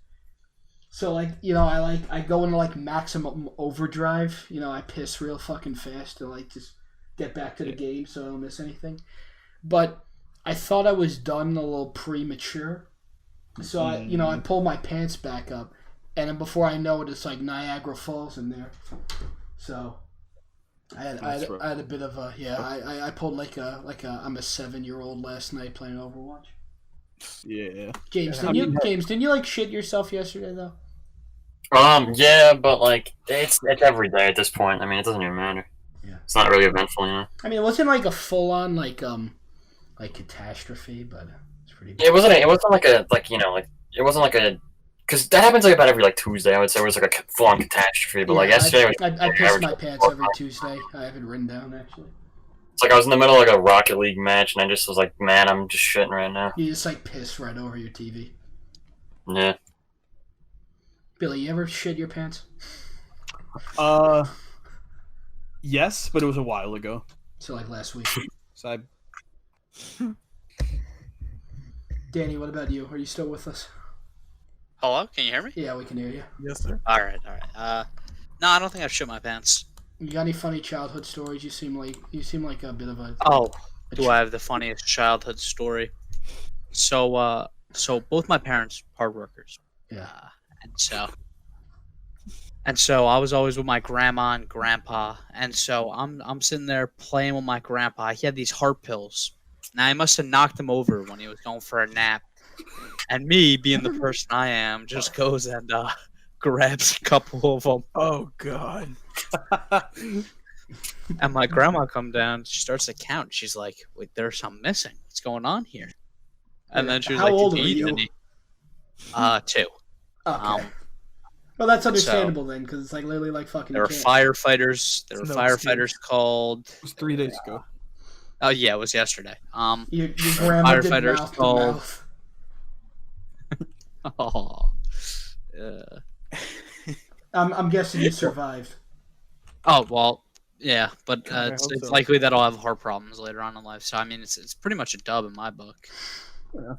So like, you know, I go into like maximum overdrive. You know, I piss real fucking fast to like just get back to the game so I don't miss anything. But I thought I was done a little premature. So I pull my pants back up, and then before I know it, it's like Niagara Falls in there. So I had a bit of a I pulled like a I'm a 7-year-old last night playing Overwatch. Yeah. James, didn't you like shit yourself yesterday though? Yeah, but like it's every day at this point. I mean, it doesn't even matter. Yeah. It's not really eventful, you know. I mean, it wasn't like a full on like catastrophe, but it's pretty good. It wasn't like a because that happens like about every like Tuesday. I would say it was like a full on catastrophe, but like yesterday I piss my pants every Tuesday. I have it written down actually. It's like I was in the middle of like a Rocket League match, and I just was like, man, I'm just shitting right now. You just like piss right over your TV. Yeah. Billy, you ever shit your pants? Yes, but it was a while ago. So like last week. So I. Danny, what about you? Are you still with us? Hello, can you hear me? Yeah, we can hear you. Yes, sir. All right. No, I don't think I've shit my pants. You got any funny childhood stories? You seem like a bit of a. Oh, do I have the funniest childhood story? So both my parents hard workers. Yeah. And so I was always with my grandma and grandpa, and so I'm sitting there playing with my grandpa. He had these heart pills. Now I must have knocked him over when he was going for a nap, and me, being the person I am, just goes and grabs a couple of them. Oh God. And my grandma come down. She starts to count. She's like, "Wait, there's something missing. What's going on here?" And then she was How like, old "Did were you eat you?" any?" 2. Okay. Well, that's understandable then, because it's like literally like fucking. There were firefighters. There were No firefighters excuse. called. It was 3 days ago. Oh yeah, it was yesterday. Your grandma did firefighters mouth to called. mouth. Oh. I'm guessing you survived. Oh well, yeah, but God, I it's hope so. likely that I'll have heart problems later on in life. So I mean, it's pretty much a dub in my book. Yeah.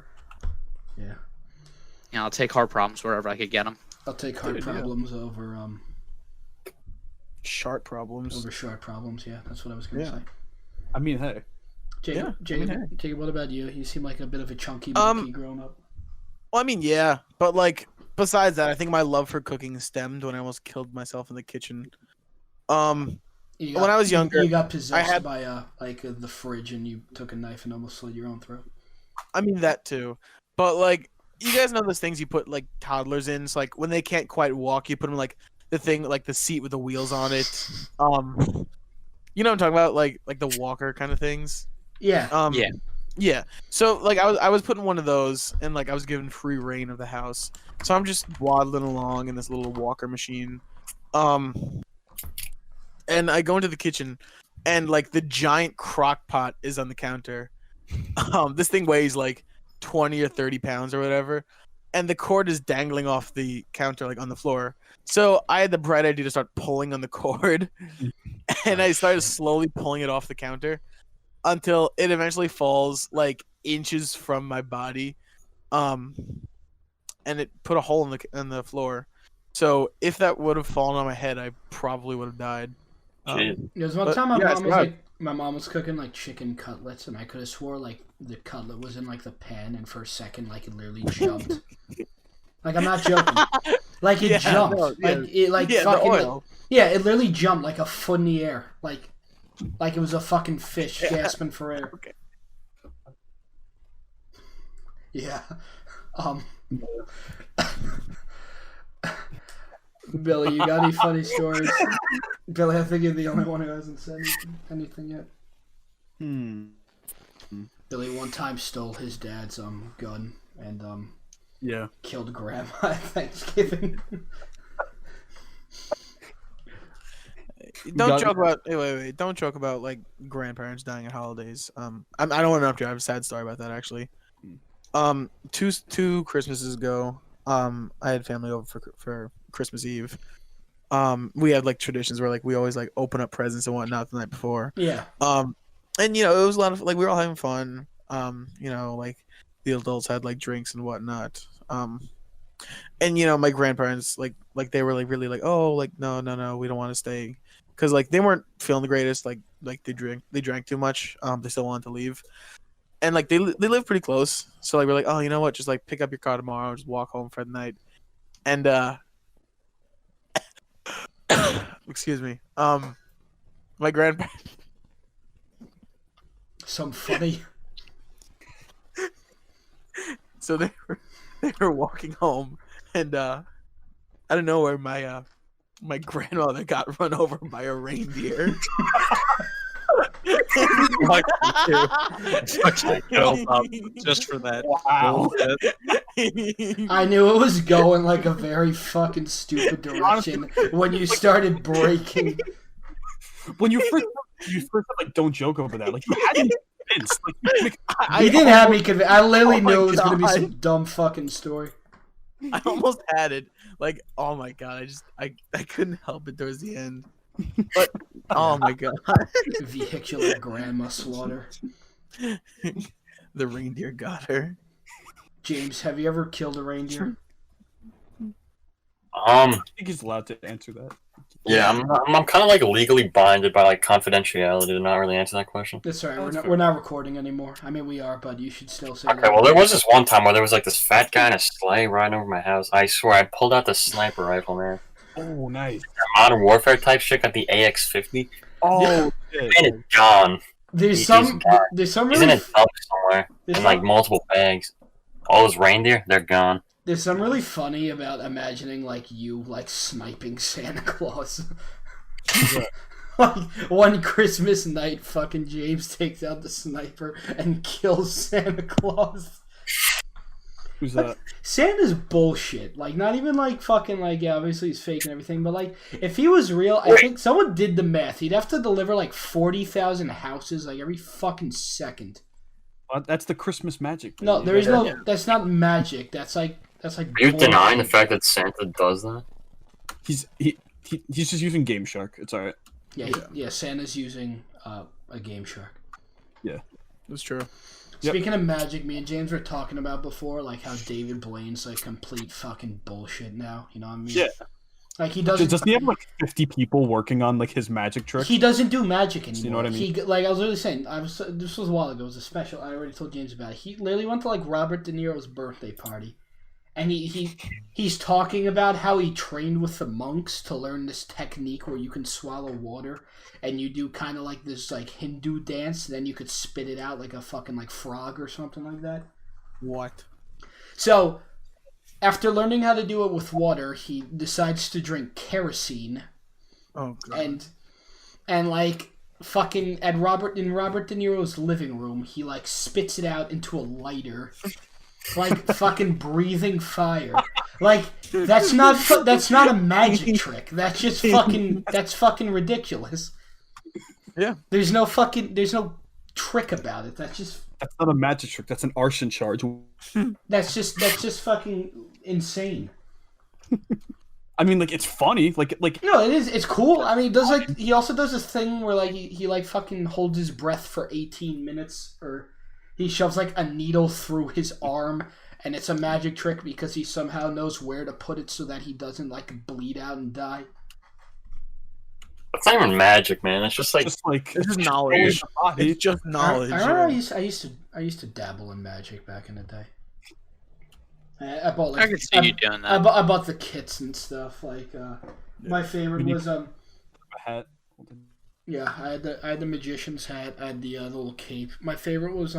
You know, I'll take heart problems wherever I could get them. I'll take heart Good idea. problems over Sharp problems. sharp problems. Yeah, that's what I was gonna Yeah. say. I mean, hey. Jacob, Yeah, I mean, Jacob, what about you? You seem like a bit of a chunky monkey growing up. Well, I mean, yeah, but like besides that, I think my love for cooking stemmed when I almost killed myself in the kitchen. When I was younger, you got possessed had- by the fridge, and you took a knife and almost slit your own throat. I mean that too, but like you guys know those things you put like toddlers in. So like when they can't quite walk, you put them in, like the thing, like the seat with the wheels on it. You know what I'm talking about, like the walker kind of things. Yeah. Yeah. So like I was putting one of those, and like I was given free reign of the house. So I'm just waddling along in this little walker machine. And I go into the kitchen, and like the giant crock pot is on the counter. This thing weighs like 20 or 30 pounds or whatever, and the cord is dangling off the counter, like on the floor. So I had the bright idea to start pulling on the cord, and I started slowly pulling it off the counter until it eventually falls like inches from my body, and it put a hole in the floor. So if that would have fallen on my head, I probably would have died. Jeez. There was one But, time my yeah, mom it's was right. like, my mom was cooking like chicken cutlets, and I could have swore like the cutlet was in like the pan, and for a second like it literally jumped. Like I'm not joking. Like it Yeah, jumped. no, yeah. Like it like Yeah, fucking. the oil. Yeah, it literally jumped like a foot in the air, like it was a fucking fish gasping for air. Okay. Yeah. Billy, you got any funny stories? Billy, I think you're the only one who hasn't said anything yet. Billy one time stole his dad's gun and Yeah. killed Grandma at Thanksgiving. Don't joke about. Wait. Don't joke about like grandparents dying at holidays. I don't want to interrupt you. I have a sad story about that actually. Two Christmases ago, I had family over for Christmas Eve. We had like traditions where like we always like open up presents and whatnot the night before. Yeah. And it was a lot of like we were all having fun. Like the adults had like drinks and whatnot. And my grandparents like they were like really like, oh, like no, we don't want to stay, because like they weren't feeling the greatest. Like they drank too much. They still wanted to leave, and like they live pretty close. So like we're like, oh, you know what? Just like pick up your car tomorrow, just walk home for the night. And excuse me. My grandparents. Some funny. So they were walking home, and out of nowhere, my grandmother got run over by a reindeer. Just for that. Wow. I knew it was going like a very fucking stupid direction when you started breaking. When you first said, like, don't joke over that. Like, you had me convinced. Like, You didn't have me convinced. I literally Oh my knew it was going to be God. some dumb fucking story. I almost had it. Like, oh my god, I couldn't help it towards the end. But oh my god, Vehicular grandma slaughter. the reindeer got her. James, have you ever killed a reindeer? I think he's allowed to answer that. Yeah, I'm kind of like legally binded by like confidentiality to not really answer that question. That's all right. That's We're not recording anymore. I mean, we are, but you should still say Okay, that. well, there was this one time where there was like this fat guy in a sleigh riding over my house. I swear, I pulled out the sniper rifle, man. Oh, nice. Modern Warfare type shit, got the AX-50. Oh, shit. Man, it's gone. There's He's some gone. there's some He's in really a dump somewhere, there's in like some- multiple bags. All those reindeer, they're gone. there's some really funny about imagining like you like sniping Santa Claus. Like one Christmas night, fucking James takes out the sniper and kills Santa Claus. Who's that? Santa's bullshit. Like, not even like fucking like, yeah, obviously he's fake and everything, but like, if he was real, I think someone did the math. He'd have to deliver like 40,000 houses like every fucking second. That's the Christmas magic. No, man. there is no. That's not magic. That's like. Are you bullshit. denying the fact that Santa does that? He's just using Game Shark. It's alright. Yeah, Santa's using a Game Shark. That's true. Yep. Speaking of magic, me and James were talking about before, like how David Blaine's like complete fucking bullshit now. You know what I mean? Yeah. Like he doesn't. Doesn't he have like 50 people working on like his magic trick? He doesn't do magic anymore. You know what I mean? He like I was literally saying. This was a while ago. It was a special. I already told James about it. He literally went to like Robert De Niro's birthday party, and he's talking about how he trained with the monks to learn this technique where you can swallow water, and you do kind of like this like Hindu dance. Then you could spit it out like a fucking like frog or something like that. What? So, after learning how to do it with water, he decides to drink kerosene, Oh god. and like fucking in Robert De Niro's living room, he like spits it out into a lighter, like fucking breathing fire. Like that's not a magic trick. That's just fucking ridiculous. Yeah. There's no trick about it. That's not a magic trick. That's an arson charge. just fucking insane. I mean, like, it's funny. Like. No, it is. It's cool. I mean, he also does this thing where like he like fucking holds his breath for 18 minutes, or he shoves like a needle through his arm, and it's a magic trick because he somehow knows where to put it so that he doesn't like bleed out and die. It's not even magic, man. It's just like This is knowledge. It's just knowledge. I remember I used to dabble in magic back in the day. I bought like I can see you doing that. I bought the kits and stuff. Like my favorite was A hat. yeah, I had the magician's hat. I had the little cape. My favorite was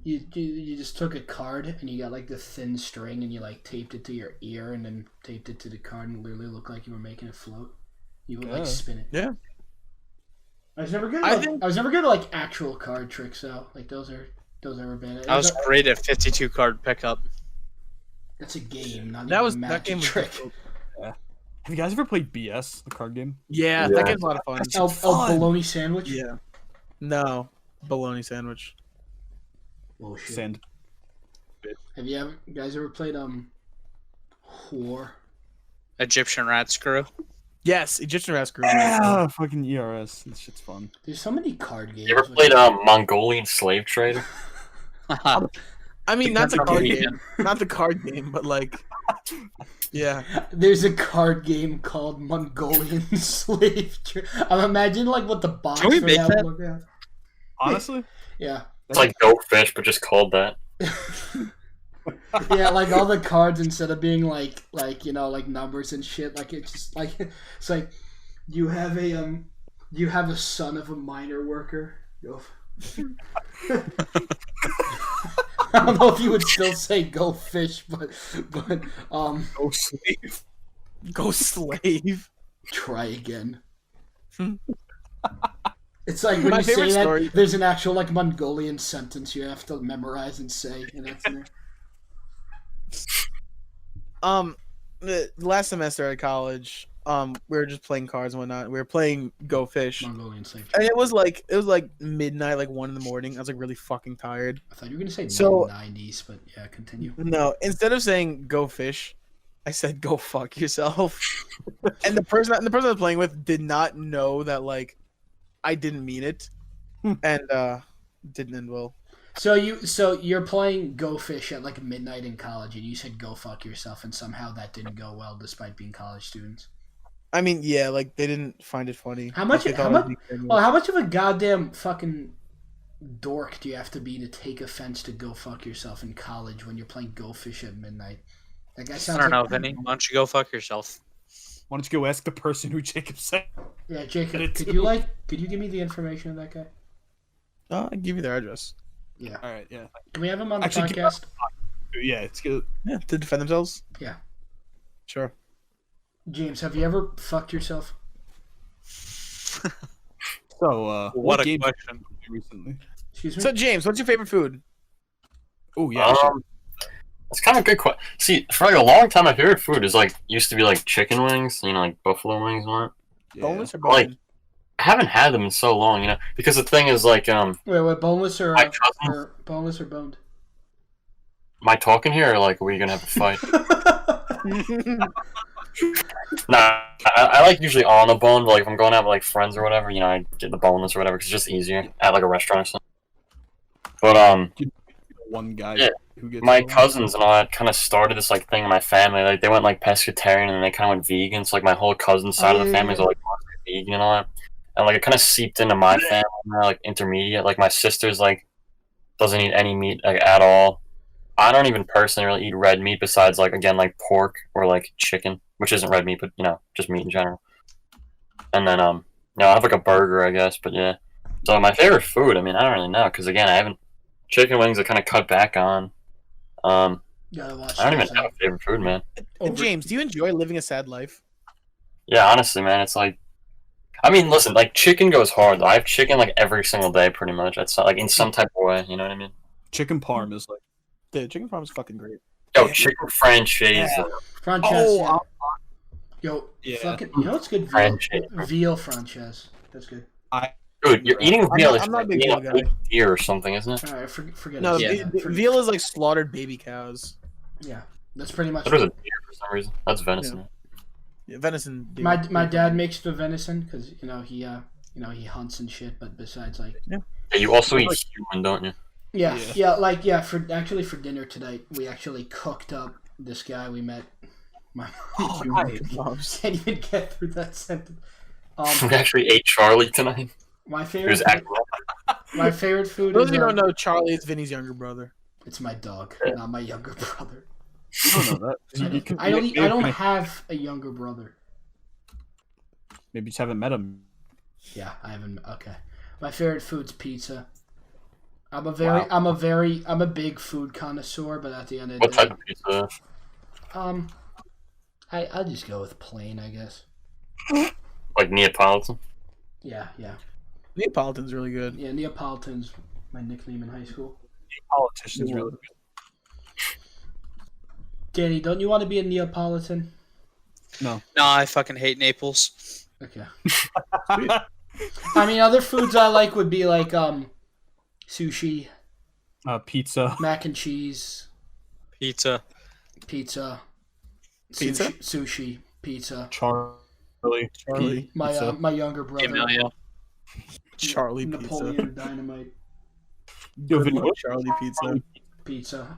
you just took a card and you got like the thin string and you like taped it to your ear and then taped it to the card and it literally looked like you were making it float. You would like spin it. Yeah. I was never good. I was never good at like actual card tricks though. Like those are bad. I was great at 52 card pickup. That's a game, not That even was a that magic game was trick. difficult. Have you guys ever played BS, the card game? Yeah, Yeah. that game's a lot of fun. Bologna sandwich. Yeah. No, bologna sandwich. Oh shit. Sand. Have you guys ever played Whore? Egyptian rat screw. Yes, Egyptian Rascal. Yeah, fucking ERS. This shit's fun. There's so many card games. You ever played Mongolian Slave Trader? I mean, not the card game, not the card game, but like, yeah. There's a card game called Mongolian Slave Trade. I'm imagining like what the box Can we for make that that? would look like. Honestly? Yeah. It's like Go Fish, but just called that. Yeah, like all the cards instead of being like like numbers and shit, like it's just like it's like you have a son of a miner worker. Go. I don't know if you would still say go fish, but Go slave. Go slave. try again. It's like when My you say favorite that, story- there's an actual like Mongolian sentence you have to memorize and say, and that's in there. The last semester at college, we were just playing cards and whatnot. We were playing Go Fish, Mongolian slave. and it was like midnight, like 1 a.m. I was like really fucking tired. I thought you were gonna say So- mid-90s, but yeah, continue. No, instead of saying Go Fish, I said Go fuck yourself. and the person I was playing with did not know that like I didn't mean it, and didn't end well. So you're playing Go Fish at like midnight in college, and you said go fuck yourself, and somehow that didn't go well despite being college students. I mean, yeah, like they didn't find it funny. How much? Like, they How thought much? it was Well, how much of a goddamn fucking dork do you have to be to take offense to go fuck yourself in college when you're playing Go Fish at midnight? That guy I sounds. don't know, like, Vinny. Why don't you go fuck yourself? Why don't you go ask the person who Jacob said? Yeah, Jacob, It could too. you give me the information of that guy? I'll give you their address. Yeah. Alright, yeah. Can we have him on the Actually, podcast? Yeah, it's good. Yeah, to defend themselves. Yeah. Sure. James, have you ever fucked yourself? So, What a game question. did you recently? Excuse me. So James, what's your favorite food? Oh, yeah. sure. It's kind of a good question. See, for like a long time, my favorite food is like used to be like chicken wings, like buffalo wings and all that. Yeah. Boneless or Like- bone? I haven't had them in so long, because the thing is like, Wait, boneless or My cousin- or boneless or boned? am I talking here or like are we gonna have a fight? Nah, I like usually on the bone, but like if I'm going out with like friends or whatever, I get the boneless or whatever because it's just easier at like a restaurant or something. But One guy Yeah. who gets my all- cousins and all that kind of started this like thing in my family. Like they went like pescatarian and they kind of went vegan. So like my whole cousin side of the family is all like vegan and all that. And like it kind of seeped into my family now, like intermediate. Like my sister's like doesn't eat any meat like at all. I don't even personally really eat red meat besides like again like pork or like chicken, which isn't red meat, but just meat in general. And then I have like a burger, I guess, but yeah. So my favorite food, I mean, I don't really know because again, I haven't chicken wings. I kind of cut back on. Gotta watch I don't even those, have a favorite food, man. And James, do you enjoy living a sad life? Yeah, honestly, man, it's like, I mean, listen, like chicken goes hard. Though. I have chicken like every single day, pretty much. It's like in some type of way. You know what I mean? Chicken parm is like. The chicken farm is fucking great. Yo, chicken franchise. Franchise. Oh, Yo, Yeah. fucking, you know what's good? Veal, Franchise. veal franchise. That's good. Dude, you're eating veal. I'm It's not a like big eating veal a guy. big deer or something, isn't it? All right, forget No, it. Yeah. veal is like slaughtered baby cows. Yeah, that's pretty much. There was a deer for some reason. That's venison. Yeah, venison. My dad makes the venison because he hunts and shit. But besides like Yeah, you also eat human, don't you? for dinner tonight we actually cooked up this guy we met. My Oh, nice. can't even get through that sentence. We actually ate Charlie tonight. My He favorite was acting. my favorite food For is those of you who don't know, Charlie is Vinny's younger brother. it's my dog, not my younger brother. I don't know that. I don't have a younger brother. Maybe you just haven't met him. Yeah, I haven't. Okay, my favorite food's pizza. I'm a big food connoisseur, but at the end of the What day, type of pizza? I'll just go with plain, I guess. Like Neapolitan? Yeah. Neapolitan's really good. Yeah, Neapolitan's my nickname in high school. Politicians really good. Danny, don't you want to be a Neapolitan? No. No, I fucking hate Naples. Okay. I mean, other foods I like would be like sushi, Pizza. mac and cheese, Pizza. pizza, Pizza? sushi, pizza. Charlie My younger brother, Emilio. Charlie Napoleon Dynamite Yo, Vinny, what? Charlie pizza. pizza.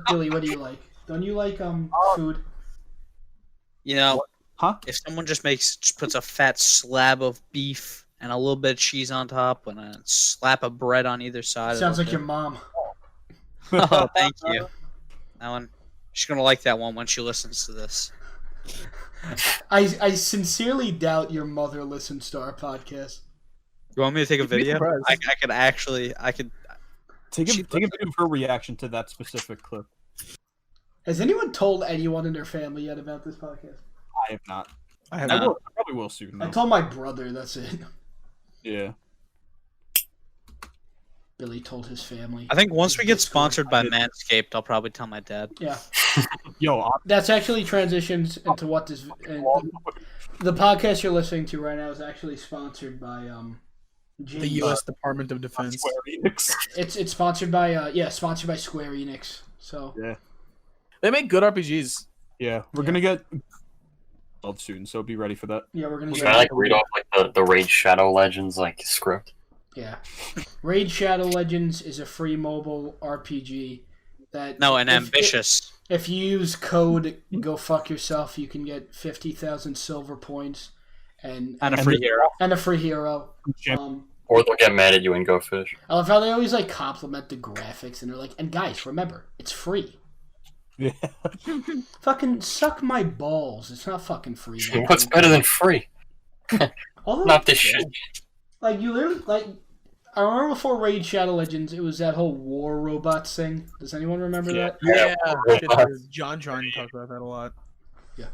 Billy, what do you like? Don't you like food? You know, Huh? if someone just puts a fat slab of beef and a little bit of cheese on top and a slap of bread on either side. Sounds of like your mom. Oh, thank you. That one. She's gonna like that one when she listens to this. I sincerely doubt your mother listens to our podcast. You want me to take a You'd be video? surprised. I could. Take a video of her reaction to that specific clip. Has anyone told anyone in their family yet about this podcast? I have not. I have No. I probably will soon. I Though. told my brother, that's it. Yeah. Billy told his family. I think once we get Discord. sponsored by Manscaped, I'll probably tell my dad. Yeah. Yo, That's actually transitions into what this... the podcast you're listening to right now is actually sponsored by James. the U.S. Department of Defense. Square Enix. It's sponsored by sponsored by Square Enix. So Yeah. They make good RPGs. Yeah, we're gonna get soon, so be ready for that. yeah, we're gonna Can I like read off like the Raid Shadow Legends like script? yeah. Raid Shadow Legends is a free mobile RPG that No, and if- ambitious. If you use code "Go Fuck Yourself," you can get 50,000 silver points and And a free hero. a free hero. Or they'll get mad at you and go fish. I love how they always like compliment the graphics and they're like, "And guys, remember, it's free." Yeah. Fucking suck my balls. It's not fucking free. that What's game. better than free? Although, Not this shit. like you literally like. I remember before Raid Shadow Legends, it was that whole war robots thing. Does anyone remember that? Yeah, Yeah. John talked about that a lot.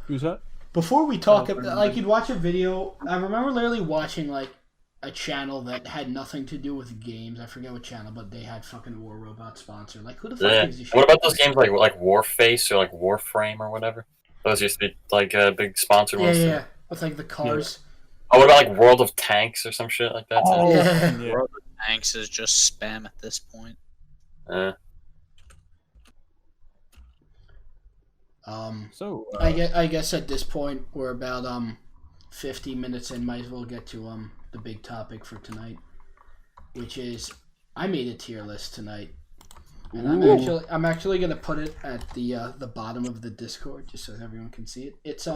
Who's that? Before we talk, Oh, I remember. like you'd watch a video. I remember literally watching like a channel that had nothing to do with games. I forget what channel, but they had fucking War Robot sponsor. Like who the fuck Yeah. is this shit? What about those games like Warface or like Warframe or whatever? Those used to be like big sponsored Yeah, ones. yeah, too. yeah. With like the cars. Oh, what about like World of Tanks or some shit like that? Oh, Yeah. yeah. Thanks is just spam at this point. So, I guess at this point we're about 50 minutes in. Might as well get to the big topic for tonight, which is I made a tier list tonight, and I'm actually gonna put it at the bottom of the Discord just so everyone can see it. It's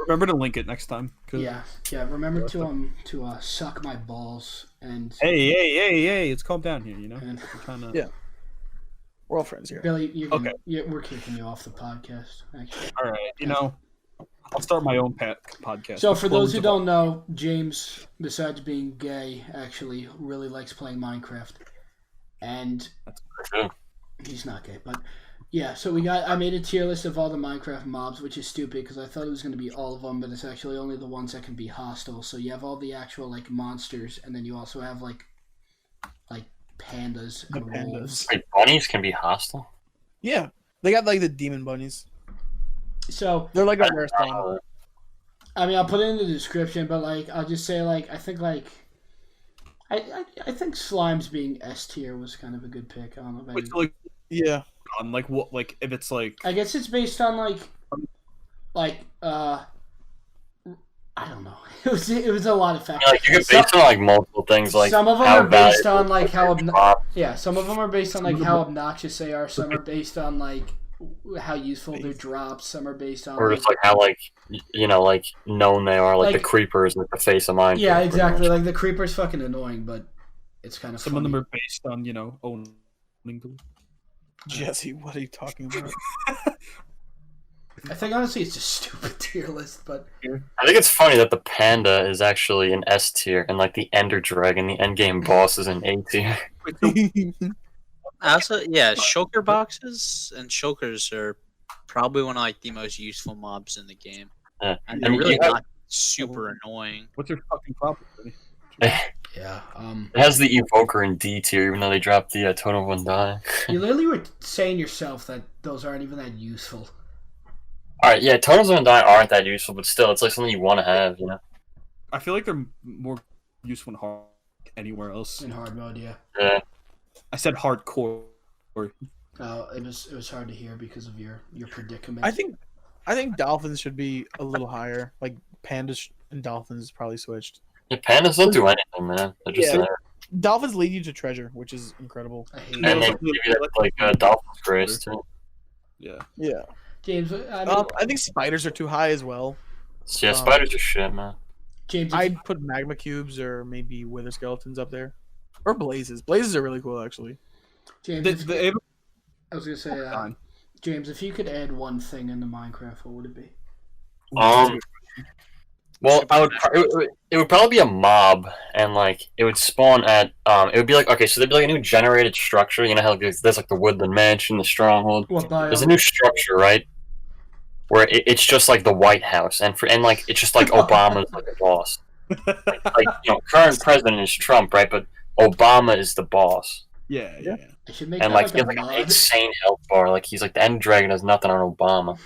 remember to link it next time. 'Cause- yeah. Remember to suck my balls and Hey! It's calm down here. You know. and We're trying to... Yeah. We're all friends here. Billy, Okay. we're kicking you off the podcast. Actually. All right. You know, I'll start my own podcast. So with for those clones who of- don't know, James, besides being gay, actually really likes playing Minecraft, and Yeah. he's not gay, but yeah. So I made a tier list of all the Minecraft mobs, which is stupid because I thought it was going to be all of them, but it's actually only the ones that can be hostile. So you have all the actual like monsters, and then you also have like pandas The and wolves. pandas. Wait, bunnies can be hostile? Yeah, they got like the demon bunnies. So They're like a rare spawn. I mean, I'll put it in the description, but like I'll just say like I think Slime's being S tier was kind of a good pick. I don't know if Wait, so, like, Yeah. on like what? Like if it's like I guess it's based on I don't know. It was a lot of factors. Yeah, like you can base it on like multiple things, like some of them how are based valuable on like how mob. some of them are based on like how obnoxious they are. Some are based on like how useful their drops. Some are based on Or just like how like like known they are, like the Like- creepers, like the face of Minecraft. yeah, pretty exactly. much. Like the creeper's fucking annoying, but it's kind of some of them are based on owning them. Jesse, what are you talking about? I think honestly it's a stupid tier list, but I think it's funny that the panda is actually an S tier, and like the Ender Dragon, the endgame boss, is an A tier. Also, yeah, shulker boxes and shulkers are probably one of like the most useful mobs in the game, Yeah. and I they're mean, really you have- not super annoying. What's your fucking problem? Vinny? Yeah. It has the Evoker in D tier, even though they dropped the Totem of Undying. You literally were saying yourself that those aren't even that useful. Alright, yeah, Totems of Undying aren't that useful, but still, it's like something you want to have, you know? I feel like they're more useful in hard anywhere else. In hard mode, yeah. Yeah. I said hardcore. It was hard to hear because of your predicament. I think dolphins should be a little higher. Like pandas and dolphins probably switched. Yeah, pandas don't do anything, man. They're just Yeah. there. Dolphins lead you to treasure, which is incredible. I hate And it. they give you that, like, dolphin's grace, too. Yeah. Yeah. James. I mean, I think spiders are too high as well. So, yeah, spiders are shit, man. James. I'd put magma cubes or maybe wither skeletons up there, or blazes. Blazes are really cool, actually. James. I was gonna say, Fine. James, if you could add one thing into Minecraft, what would it be? Well, it would probably be a mob, and like it would spawn at it would be like, okay, so there'd be like a new generated structure. You know how there's like the Woodland Mansion, the Stronghold. What There's a new structure, right? Where it's just like the White House, and like it's just like Obama's like the boss. Like current president is Trump, right? But Obama is the boss, Yeah. I should make and that like he like has a like an mod. insane health bar. Like he's like the End Dragon has nothing on Obama.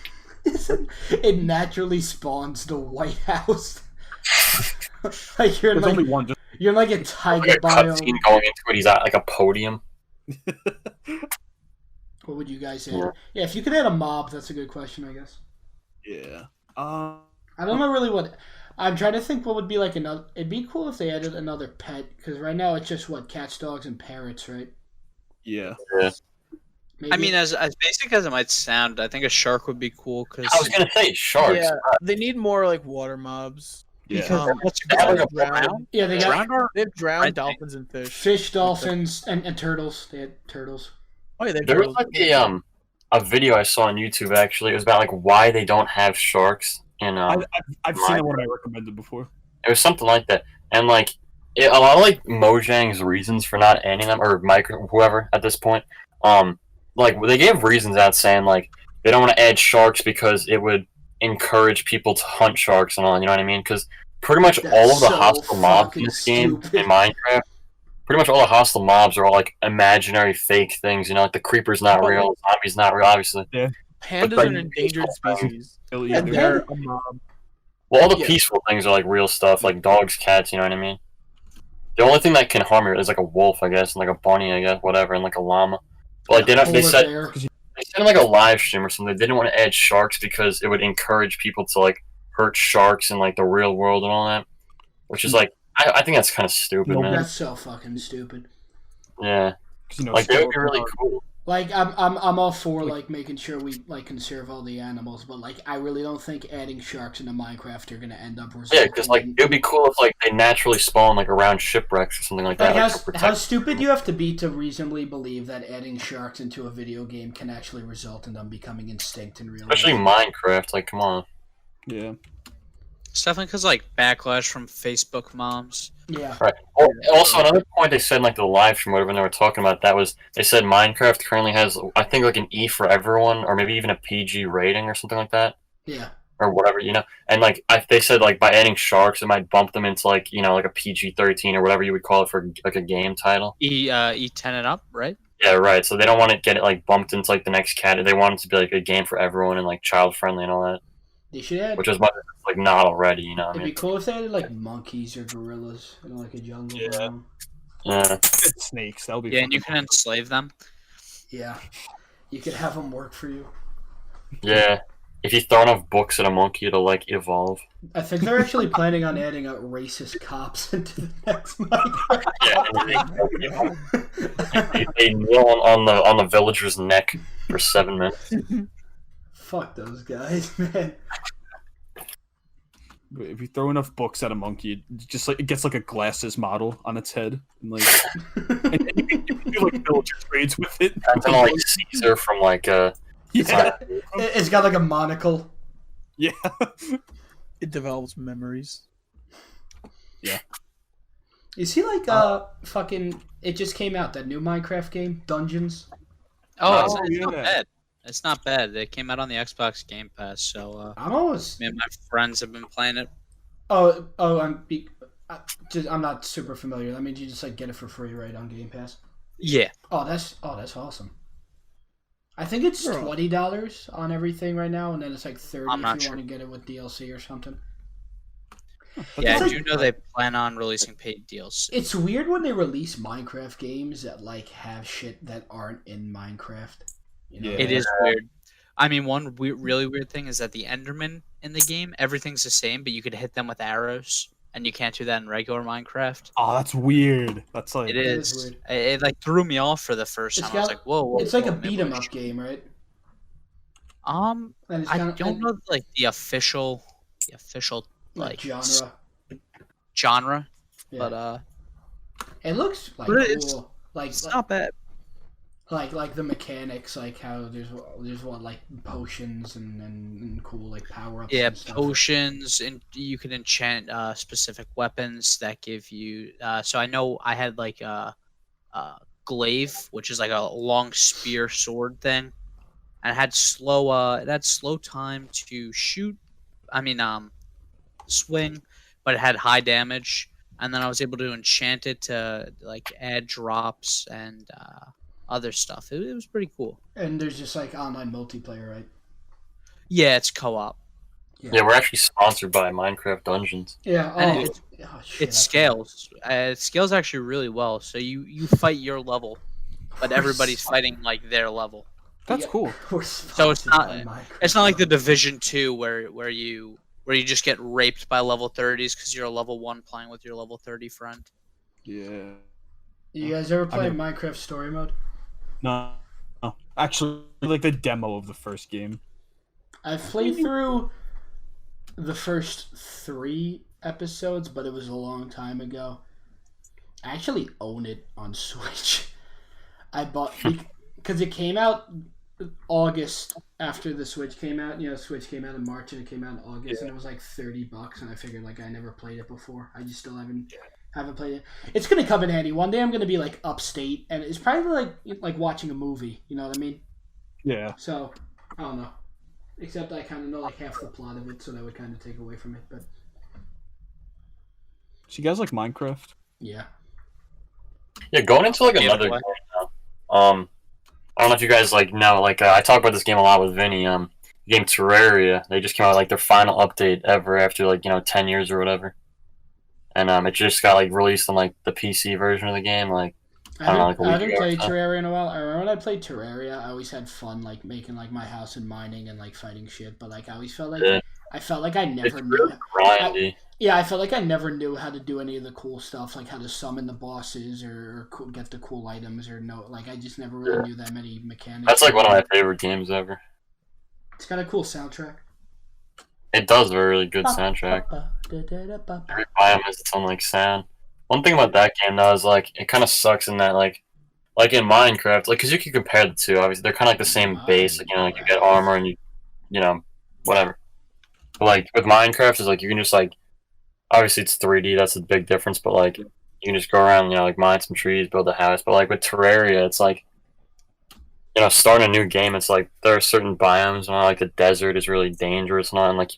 It naturally spawns the White House. Like you're in There's only like one. you're in like a Like tiger a biome. cutscene going into it. He's at like a podium. What would you guys say? Yeah. Yeah, if you could add a mob, that's a good question, I guess. Yeah. I don't know really what. I'm trying to think what would be like another. It'd be cool if they added another pet, because right now it's just what cats, dogs, and parrots, right? Yeah. Maybe, I mean, as basic as it might sound, I think a shark would be cool because I was gonna say sharks. Yeah, they need more like water mobs. Yeah. They have, like, a Drowned, yeah, they got drowned or they have drowned Right. dolphins and fish. fish, dolphins, and turtles. They had turtles. Oh yeah, they have There was turtles. like a video I saw on YouTube actually. It was about like why they don't have sharks in I've seen that one I recommended before. It was something like that, and like a lot of like Mojang's reasons for not adding them, or Micro whoever at this point, like they gave reasons out saying like they don't want to add sharks because it would encourage people to hunt sharks and all. You know what I mean? Because pretty much That's all of the so hostile mobs in fucking this game stupid. in Minecraft, pretty much all the hostile mobs are all like imaginary fake things. You know, like the creeper's not But- real, zombie's not real, obviously. Pandas but- are an endangered species, Really, and yeah. they're a mob. Well, all the Yeah. peaceful things are like real stuff, like dogs, cats. You know what I mean? The only thing that can harm you is like a wolf, I guess, and like a bunny, I guess, whatever, and like a llama. But like they don't. They Polar said bear. in like a live stream or something, they didn't want to add sharks because it would encourage people to like hurt sharks in like the real world and all that. Which is like, I think that's kind of stupid, man. That's so fucking stupid. Yeah, 'Cause, you know, like that would be squirrels really are- cool. Like I'm all for like making sure we like conserve all the animals, but like I really don't think adding sharks into Minecraft are gonna end up Yeah, resulting because like in- it would be cool if like they naturally spawn like around shipwrecks or something like that. Like Like, to how protect. stupid you have to be to reasonably believe that adding sharks into a video game can actually result in them becoming extinct in real Especially life. Minecraft, like come on. Yeah. it's definitely because like backlash from Facebook moms. Yeah. Right. Oh, also, another point they said in like the live stream, whatever, when they were talking about that was they said Minecraft currently has, I think, like an E for everyone, or maybe even a PG rating or something like that, Yeah. or whatever, you know. And like they said, like by adding sharks, it might bump them into like like a PG-13 or whatever you would call it for like a game title. E10 and up, right? Yeah, right. So they don't want to get it like bumped into like the next cat. They want it to be like a game for everyone and like child friendly and all that, They should add. which is why it's like not already. You know what I It'd be mean? cool if they added like monkeys or gorillas in like a jungle. Yeah. biome. Yeah. Snakes. That'll be Yeah, fun. and you can enslave them. Yeah. You could have them work for you. Yeah. If you throw enough books at a monkey, it'll like evolve. I think they're actually planning on adding racist cops into the next Minecraft. Yeah. They kneel on the villager's neck for 7 minutes. Fuck those guys, man. If you throw enough books at a monkey, it gets like a glasses model on its head, and like and you can do like villager trades with it. Kind of like Caesar from like Yeah. It's got like a monocle. Yeah. It develops memories. You see, like, fucking. It just came out, that new Minecraft game, Dungeons. Oh, Oh, it's not yeah. bad. It's not bad. They came out on the Xbox Game Pass, so I'm almost. me and my friends have been playing it. I I'm not super familiar. That means you just like get it for free, right, on Game Pass. Yeah. Oh, that's awesome. I think it's $20 on everything right now, and then it's like $30 if you want to get it with DLC or something. Yeah, It's I do know they plan on releasing paid deals. It's weird when they release Minecraft games that like have shit that aren't in Minecraft. You know? Yeah. It is weird. I mean, one really weird thing is that the Endermen in the game, everything's the same, but you could hit them with arrows, and you can't do that in regular Minecraft. Oh, that's weird. That's like It is is. weird. It like threw me off for the first time. I was like, whoa. It's like a maybe beat 'em we up should- game, right? And it's I kinda, don't know like the official like like genre. Yeah. but It looks like But cool. it's not bad. Like the mechanics, like how there's what like potions and cool like power ups. Yeah, and stuff. potions, and you can enchant specific weapons that give you. So I know I had like a glaive, which is like a long spear sword thing, and it had slow time to shoot. I mean, swing, but it had high damage, and then I was able to enchant it to like add drops and other stuff. It was pretty cool. And there's just like online multiplayer, right? Yeah, it's co-op. Yeah, we're actually sponsored by Minecraft Dungeons. Yeah. And Shit, It scales. It scales actually really well. So you fight your level, but everybody's fighting like their level. that's cool. So it's not like the Division 2 where you just get raped by level 30s because you're a level 1 playing with your level 30 friend. Yeah. You guys ever play Minecraft Story Mode? No. Actually, like the demo of the first game. I've played through the first 3 episodes, but it was a long time ago. I actually own it on Switch. I bought because it came out August after the Switch came out. You know, Switch came out in March and it came out in August, and it was like $30. And I figured like I never played it before. I just still haven't played it. It's gonna come in handy. One day I'm gonna be like upstate, and it's probably like watching a movie. You know what I mean? Yeah. So I don't know. Except I kind of know like half the plot of it, so that would kind of take away from it. But So you guys like Minecraft? yeah. Yeah, going into like another game now. I don't know if you guys like know. Like I talk about this game a lot with Vinny. The game Terraria. They just came out like their final update ever after like 10 years or whatever. And it just got like released on like the PC version of the game. Like I haven't ago played or so. Terraria in a while. I remember when I played Terraria, I always had fun like making like my house and mining and like fighting shit. But like I always felt like Yeah. I never It's knew. really grindy. Yeah, I felt like I never knew how to do any of the cool stuff, like how to summon the bosses or get the cool items or no. Like I just never really knew that many mechanics. That's like one of my favorite games ever. It's got a cool soundtrack. It does have a really good soundtrack. Every biome has its own like sound. One thing about that game though is like it kind of sucks in that like in Minecraft, like because you can compare the two. Obviously, they're kind of like the same base. Like, like you get armor and you whatever. But like with Minecraft, is like you can just like obviously it's 3D. That's a big difference. But like you can just go around, like mine some trees, build a house. But like with Terraria, it's like starting a new game. It's like there are certain biomes, and like the desert is really dangerous, and like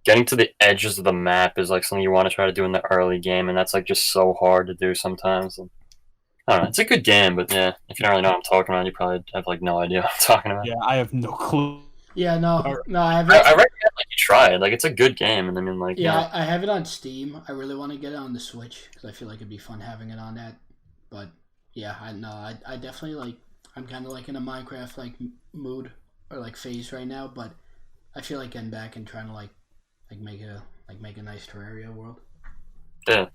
getting to the edges of the map is like something you want to try to do in the early game, and that's like just so hard to do sometimes. And, I don't know. It's a good game, but yeah, if you don't really know what I'm talking about, you probably have like no idea what I'm talking about. Yeah, I have no clue. Yeah, no, I have I recommend like you try it. Like it's a good game, and I mean like yeah, I have it on Steam. I really want to get it on the Switch because I feel like it'd be fun having it on that. But yeah, I definitely like. I'm kind of like in a Minecraft like mood or like phase right now, but I feel like getting back and trying to like make a nice Terraria world. Yeah.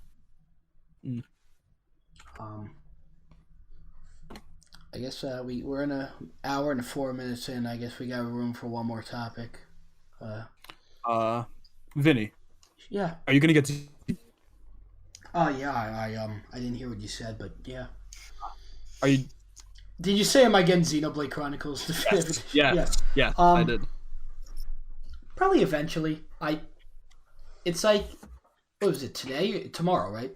I guess we're in an hour and 4 minutes in. I guess we got room for one more topic. Vinny, Yeah. are you gonna get to? Yeah. I didn't hear what you said, but yeah. Are you? Did you say am I getting Xenoblade Chronicles? Yes. Yeah, I did. Probably eventually. It's like, what was it today? Tomorrow, right?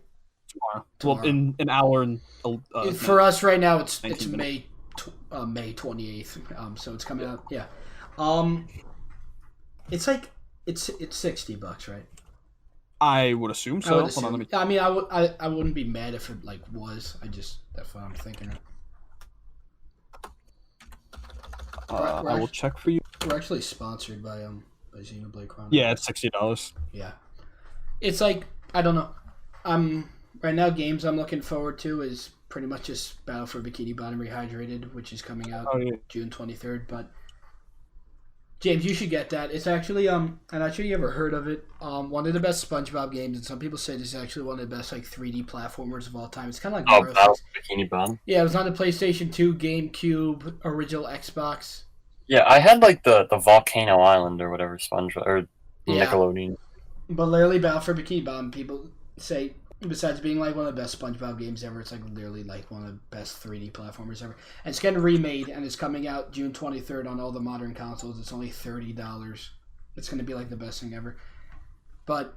Tomorrow. Well, in an hour and. For us right now, it's 19 May 28th. So it's coming out. Yeah. It's like it's $60, right? I would assume I so. would Hold assume. on, let me. I mean, I wouldn't be mad if it like was. That's what I'm thinking. I will check for you. We're actually sponsored by Xenoblade Chronicles. Yeah, it's $60. Yeah. It's like I don't know. Right now games I'm looking forward to is pretty much just Battle for Bikini Bottom Rehydrated, which is coming out June 23rd. But James, you should get that. It's actually I'm not sure you ever heard of it. One of the best SpongeBob games, and some people say this is actually one of the best like 3D platformers of all time. It's kind of like Mario Battle for Bikini Bottom. Yeah, it was on the PlayStation 2, GameCube, original Xbox. Yeah, I had like the Volcano Island or whatever SpongeBob or Nickelodeon. But literally, Battle for Bikini Bottom, people say, besides being like one of the best SpongeBob games ever, it's like literally like one of the best 3D platformers ever. And it's getting remade, and it's coming out June 23rd on all the modern consoles. It's only $30. It's going to be like the best thing ever. But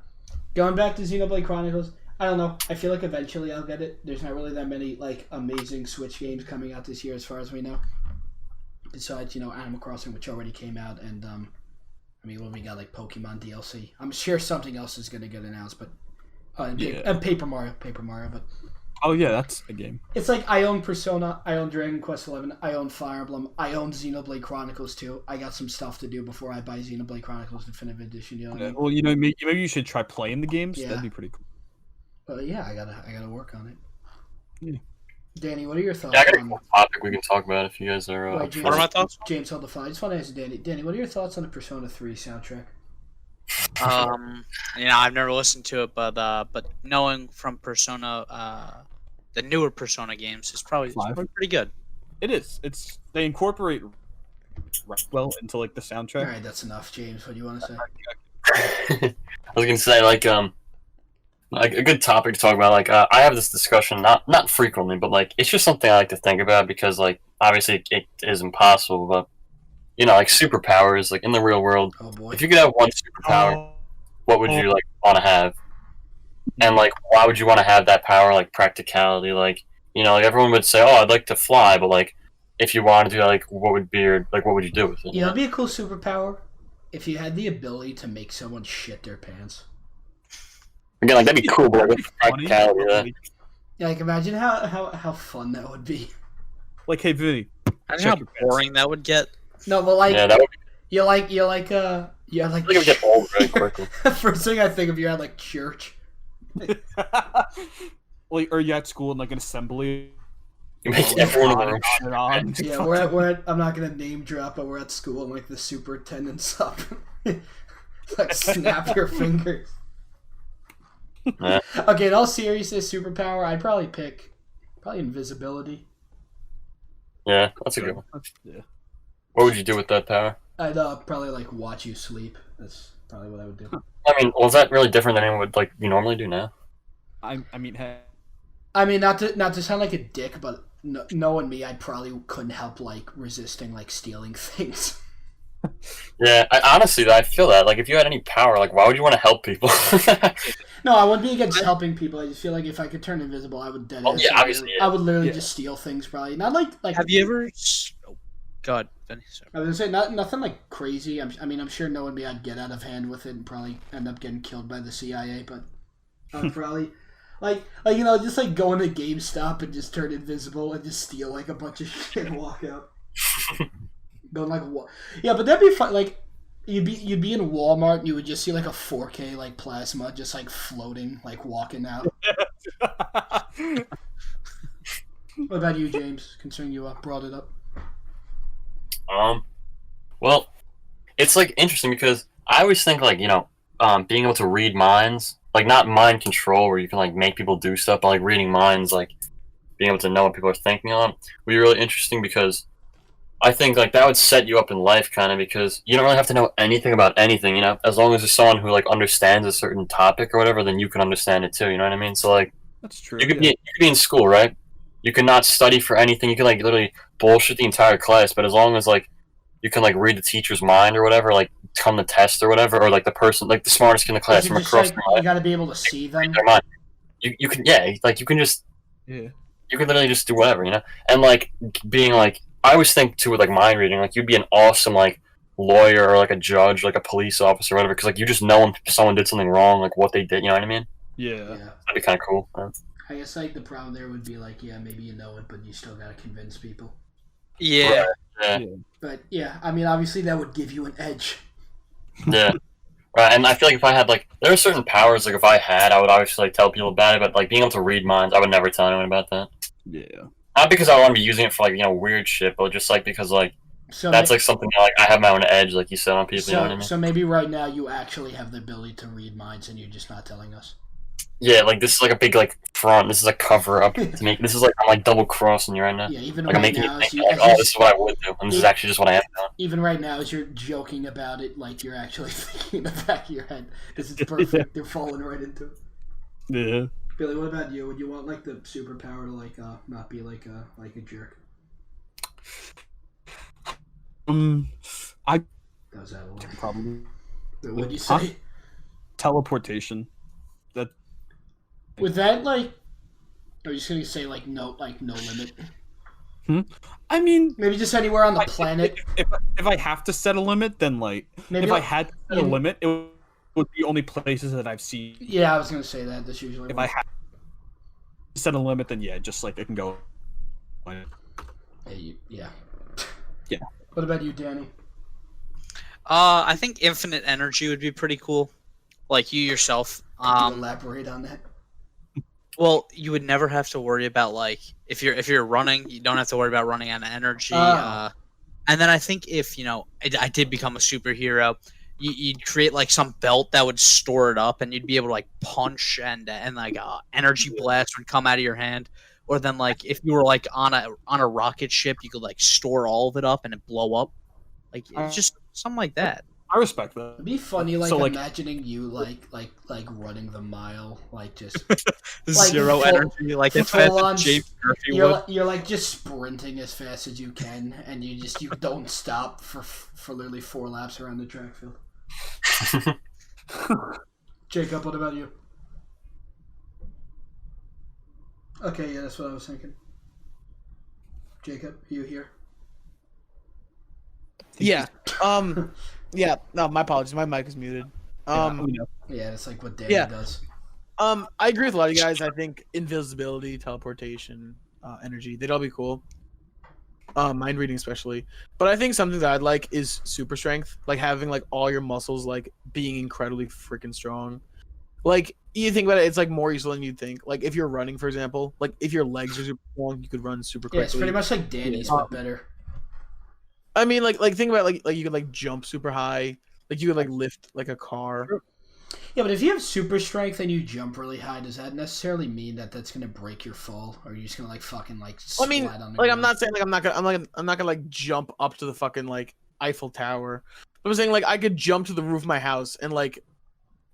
going back to Xenoblade Chronicles, I don't know. I feel like eventually I'll get it. There's not really that many like amazing Switch games coming out this year, as far as we know. Besides, Animal Crossing, which already came out, and when we got like Pokemon DLC, I'm sure something else is gonna get announced, but and Paper Mario, but Oh yeah, that's a game. it's like I own Persona, I own Dragon Quest XI, I own Fire Emblem, I own Xenoblade Chronicles 2. I got some stuff to do before I buy Xenoblade Chronicles Definitive Edition. You know what I mean? Well, maybe you should try playing the games. Yeah. That'd be pretty cool. Yeah, I gotta work on it. Yeah. Danny, what are your thoughts? Yeah, I got a cool topic we can talk about if you guys are. Wait, up James, for What are it. my thoughts? James, hold the phone. I just want to ask Danny. Danny, what are your thoughts on the Persona 3 soundtrack? I've never listened to it, but knowing from Persona, the newer Persona games is probably pretty good. It is. They incorporate well into like the soundtrack. All right, that's enough, James. What do you want to say? I was gonna say like a good topic to talk about. Like I have this discussion not frequently, but like it's just something I like to think about because like obviously it is impossible, but like superpowers like in the real world. Oh boy. If you could have one superpower, what would you like want to have? And like why would you want to have that power? Like practicality, like like everyone would say, oh, I'd like to fly, but like if you wanted to, like what would you do with it? It'd be a cool superpower if you had the ability to make someone shit their pants. Again, like that'd be cool, but like, what's the practicality of that? Yeah, like imagine how fun that would be. Like, hey, Vinny. Imagine how boring that would get. No, but like Yeah, that would be. you had like I think it would get old really quickly. First thing I think of, you had like church. Like, or you at school in like an assembly. You make everyone in the room. On. Yeah, we're at I'm not gonna name drop, but we're at school and like the superintendent's up. Like snap your fingers. Yeah. Okay, in all seriousness, superpower, I'd probably pick invisibility. Yeah, that's a good one. Yeah. What would you do with that power? I'd probably like watch you sleep. That's probably what I would do. I mean, was that really different than anyone would like you normally do now? I mean, hey. I mean, not to sound like a dick, but knowing me, I probably couldn't help like resisting like stealing things. Yeah, honestly, I feel that. Like, if you had any power, like, why would you want to help people? No, I wouldn't be against helping people. I just feel like if I could turn invisible, I would. Obviously, yeah. I would literally just steal things. Probably not like. Have you ever? Oh, God, Vinny. Sorry. I was gonna say nothing like crazy. I'm sure knowing me, I'd get out of hand with it and probably end up getting killed by the CIA. But I'd probably. Like just like go into GameStop and just turn invisible and just steal like a bunch of shit and walk out. Going like what? Yeah, but that'd be fun. Like you'd be in Walmart and you would just see like a 4K like plasma just like floating, like walking out. What about you, James? Considering you brought it up. Well, it's like interesting because I always think like being able to read minds. Like, not mind control where you can, like, make people do stuff, but, like, reading minds, like, being able to know what people are thinking on would be really interesting because I think, like, that would set you up in life, kind of, because you don't really have to know anything about anything, as long as there's someone who, like, understands a certain topic or whatever, then you can understand it, too, you know what I mean? So, like, That's true. you could be in school, right? You could not study for anything, you could, like, literally bullshit the entire class, but as long as, like, you can, like, read the teacher's mind or whatever, like, come the test or whatever, or, like, the person, like, the smartest kid in the class from across the you gotta be able to see them. their mind. You can, like, you can just, Yeah. you can literally just do whatever, and, like, being, like, I always think, too, with, like, mind reading, like, you'd be an awesome, like, lawyer or like a judge, like a police officer, or whatever. Because like you just know when someone did something wrong, like what they did. You know what I mean? Yeah. Yeah. That'd be kind of cool. I guess like the problem there would be like, yeah, maybe you know it, but you still gotta convince people. Yeah. Yeah. But yeah, I mean, obviously that would give you an edge. Yeah. Right, and I feel like if I had like, there are certain powers like if I had, I would obviously like tell people about it. But like being able to read minds, I would never tell anyone about that. Yeah. Not because I want to be using it for like weird shit, but just like because like So that's like something that, like I have my own edge, like you said on people. so, You know what I mean? so maybe right now you actually have the ability to read minds, and you're just not telling us. Yeah, like this is like a big like front. This is a cover up to make. This is like I'm like double crossing you right now. Yeah, even Like I'm right making you now, think as you, like, as oh, you- this is what I would do, and this is actually just what I am doing. even right now, as you're joking about it, like you're actually thinking in the back of your head, this is perfect. They're falling right into it. Yeah. Billy, what about you? Would you want like the superpower to like not be like a jerk? I That was out of line. probably What'd you Huh? say? teleportation. That With that, like, are you just gonna say like no limit? I mean, Maybe just anywhere on the planet. if I have to set a limit, then like Maybe if I like- had to set a limit, it would be only places that I've seen. Yeah, I was gonna say that. That's usually. If I had to set a limit, then yeah, just like it can go. Yeah. Yeah. What about you, Danny? I think infinite energy would be pretty cool. Like you yourself. Could you elaborate on that? Well, you would never have to worry about like if you're running, you don't have to worry about running out of energy. Oh. And then I think if I did become a superhero, you'd create like some belt that would store it up, and you'd be able to like punch and like energy blast would come out of your hand. Or then like if you were like on a rocket ship, you could like store all of it up and it blow up. Like it's just something like that. I respect that. It'd be funny, like So, like- imagining you like running the mile, like just Zero full- energy, like as full fast on as James Murphy you're would. you're like just sprinting as fast as you can, and you don't stop for literally 4 laps around the track field. Jacob, what about you? Okay, yeah, that's what I was thinking. Jacob, you here? Yeah. Yeah. No, my apologies. My mic is muted. Yeah, that's like what Danny Yeah. does. I agree with a lot of you guys. I think invisibility, teleportation, energy, they'd all be cool. Mind reading especially. But I think something that I'd like is super strength. Like having like all your muscles like being incredibly freaking strong. Like you think about it, it's like more useful than you'd think. Like if you're running, for example, like if your legs are super long, you could run super Yeah, quickly. it's pretty much like Danny's, but better. I mean, like think about it, like you could like jump super high, like you could like lift like a car. Yeah, but if you have super strength and you jump really high, does that necessarily mean that that's gonna break your fall, or are you just gonna like fucking like I mean, splat on the like ground? I'm not saying like I'm not gonna like jump up to the fucking like Eiffel Tower. I'm saying like I could jump to the roof of my house and like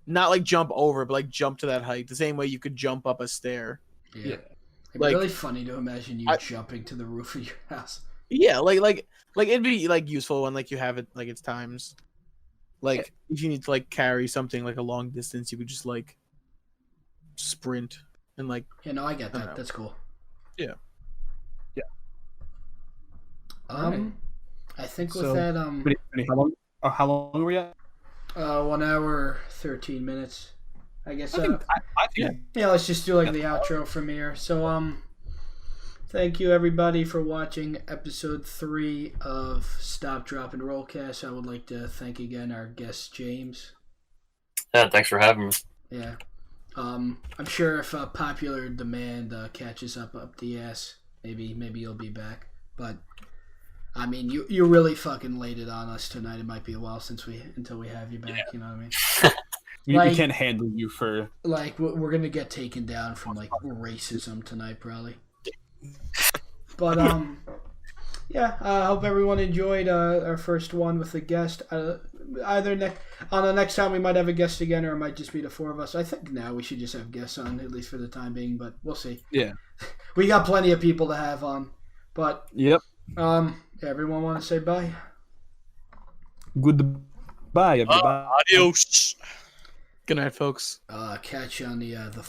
not like jump over, but like jump to that height, the same way you could jump up a stair. Yeah. Yeah. It'd be Like- really funny to imagine you jumping to the roof of your house. Yeah, like it'd be like useful when like you have it like it's times. Like if you need to like carry something like a long distance, you could just like sprint and like Yeah, no, I get I don't that. know. That's cool. Yeah. Yeah. I think with So, that, Vinny, how long were we at? 1 hour 13 minutes. I guess. I think Yeah, let's just do like the outro from here. So, thank you everybody for watching episode 3 of Stop, Drop, and RollCast. I would like to thank again our guest James. Yeah, thanks for having me. Yeah. I'm sure if popular demand catches up the ass, maybe you'll be back. But I mean, you really fucking laid it on us tonight. It might be a while until we have you back. Yeah. You know what I mean? we Like- can't handle you for. Like we're gonna get taken down from like racism tonight, probably. But yeah. I hope everyone enjoyed our first one with a guest. Either on the next time we might have a guest again, or it might just be the 4 of us. I think now we should just have guests on, at least for the time being. But we'll see. Yeah. We got plenty of people to have on. But Yep. everyone want to say bye? Goodbye, everybody. Adios. good night, folks. Catch you on the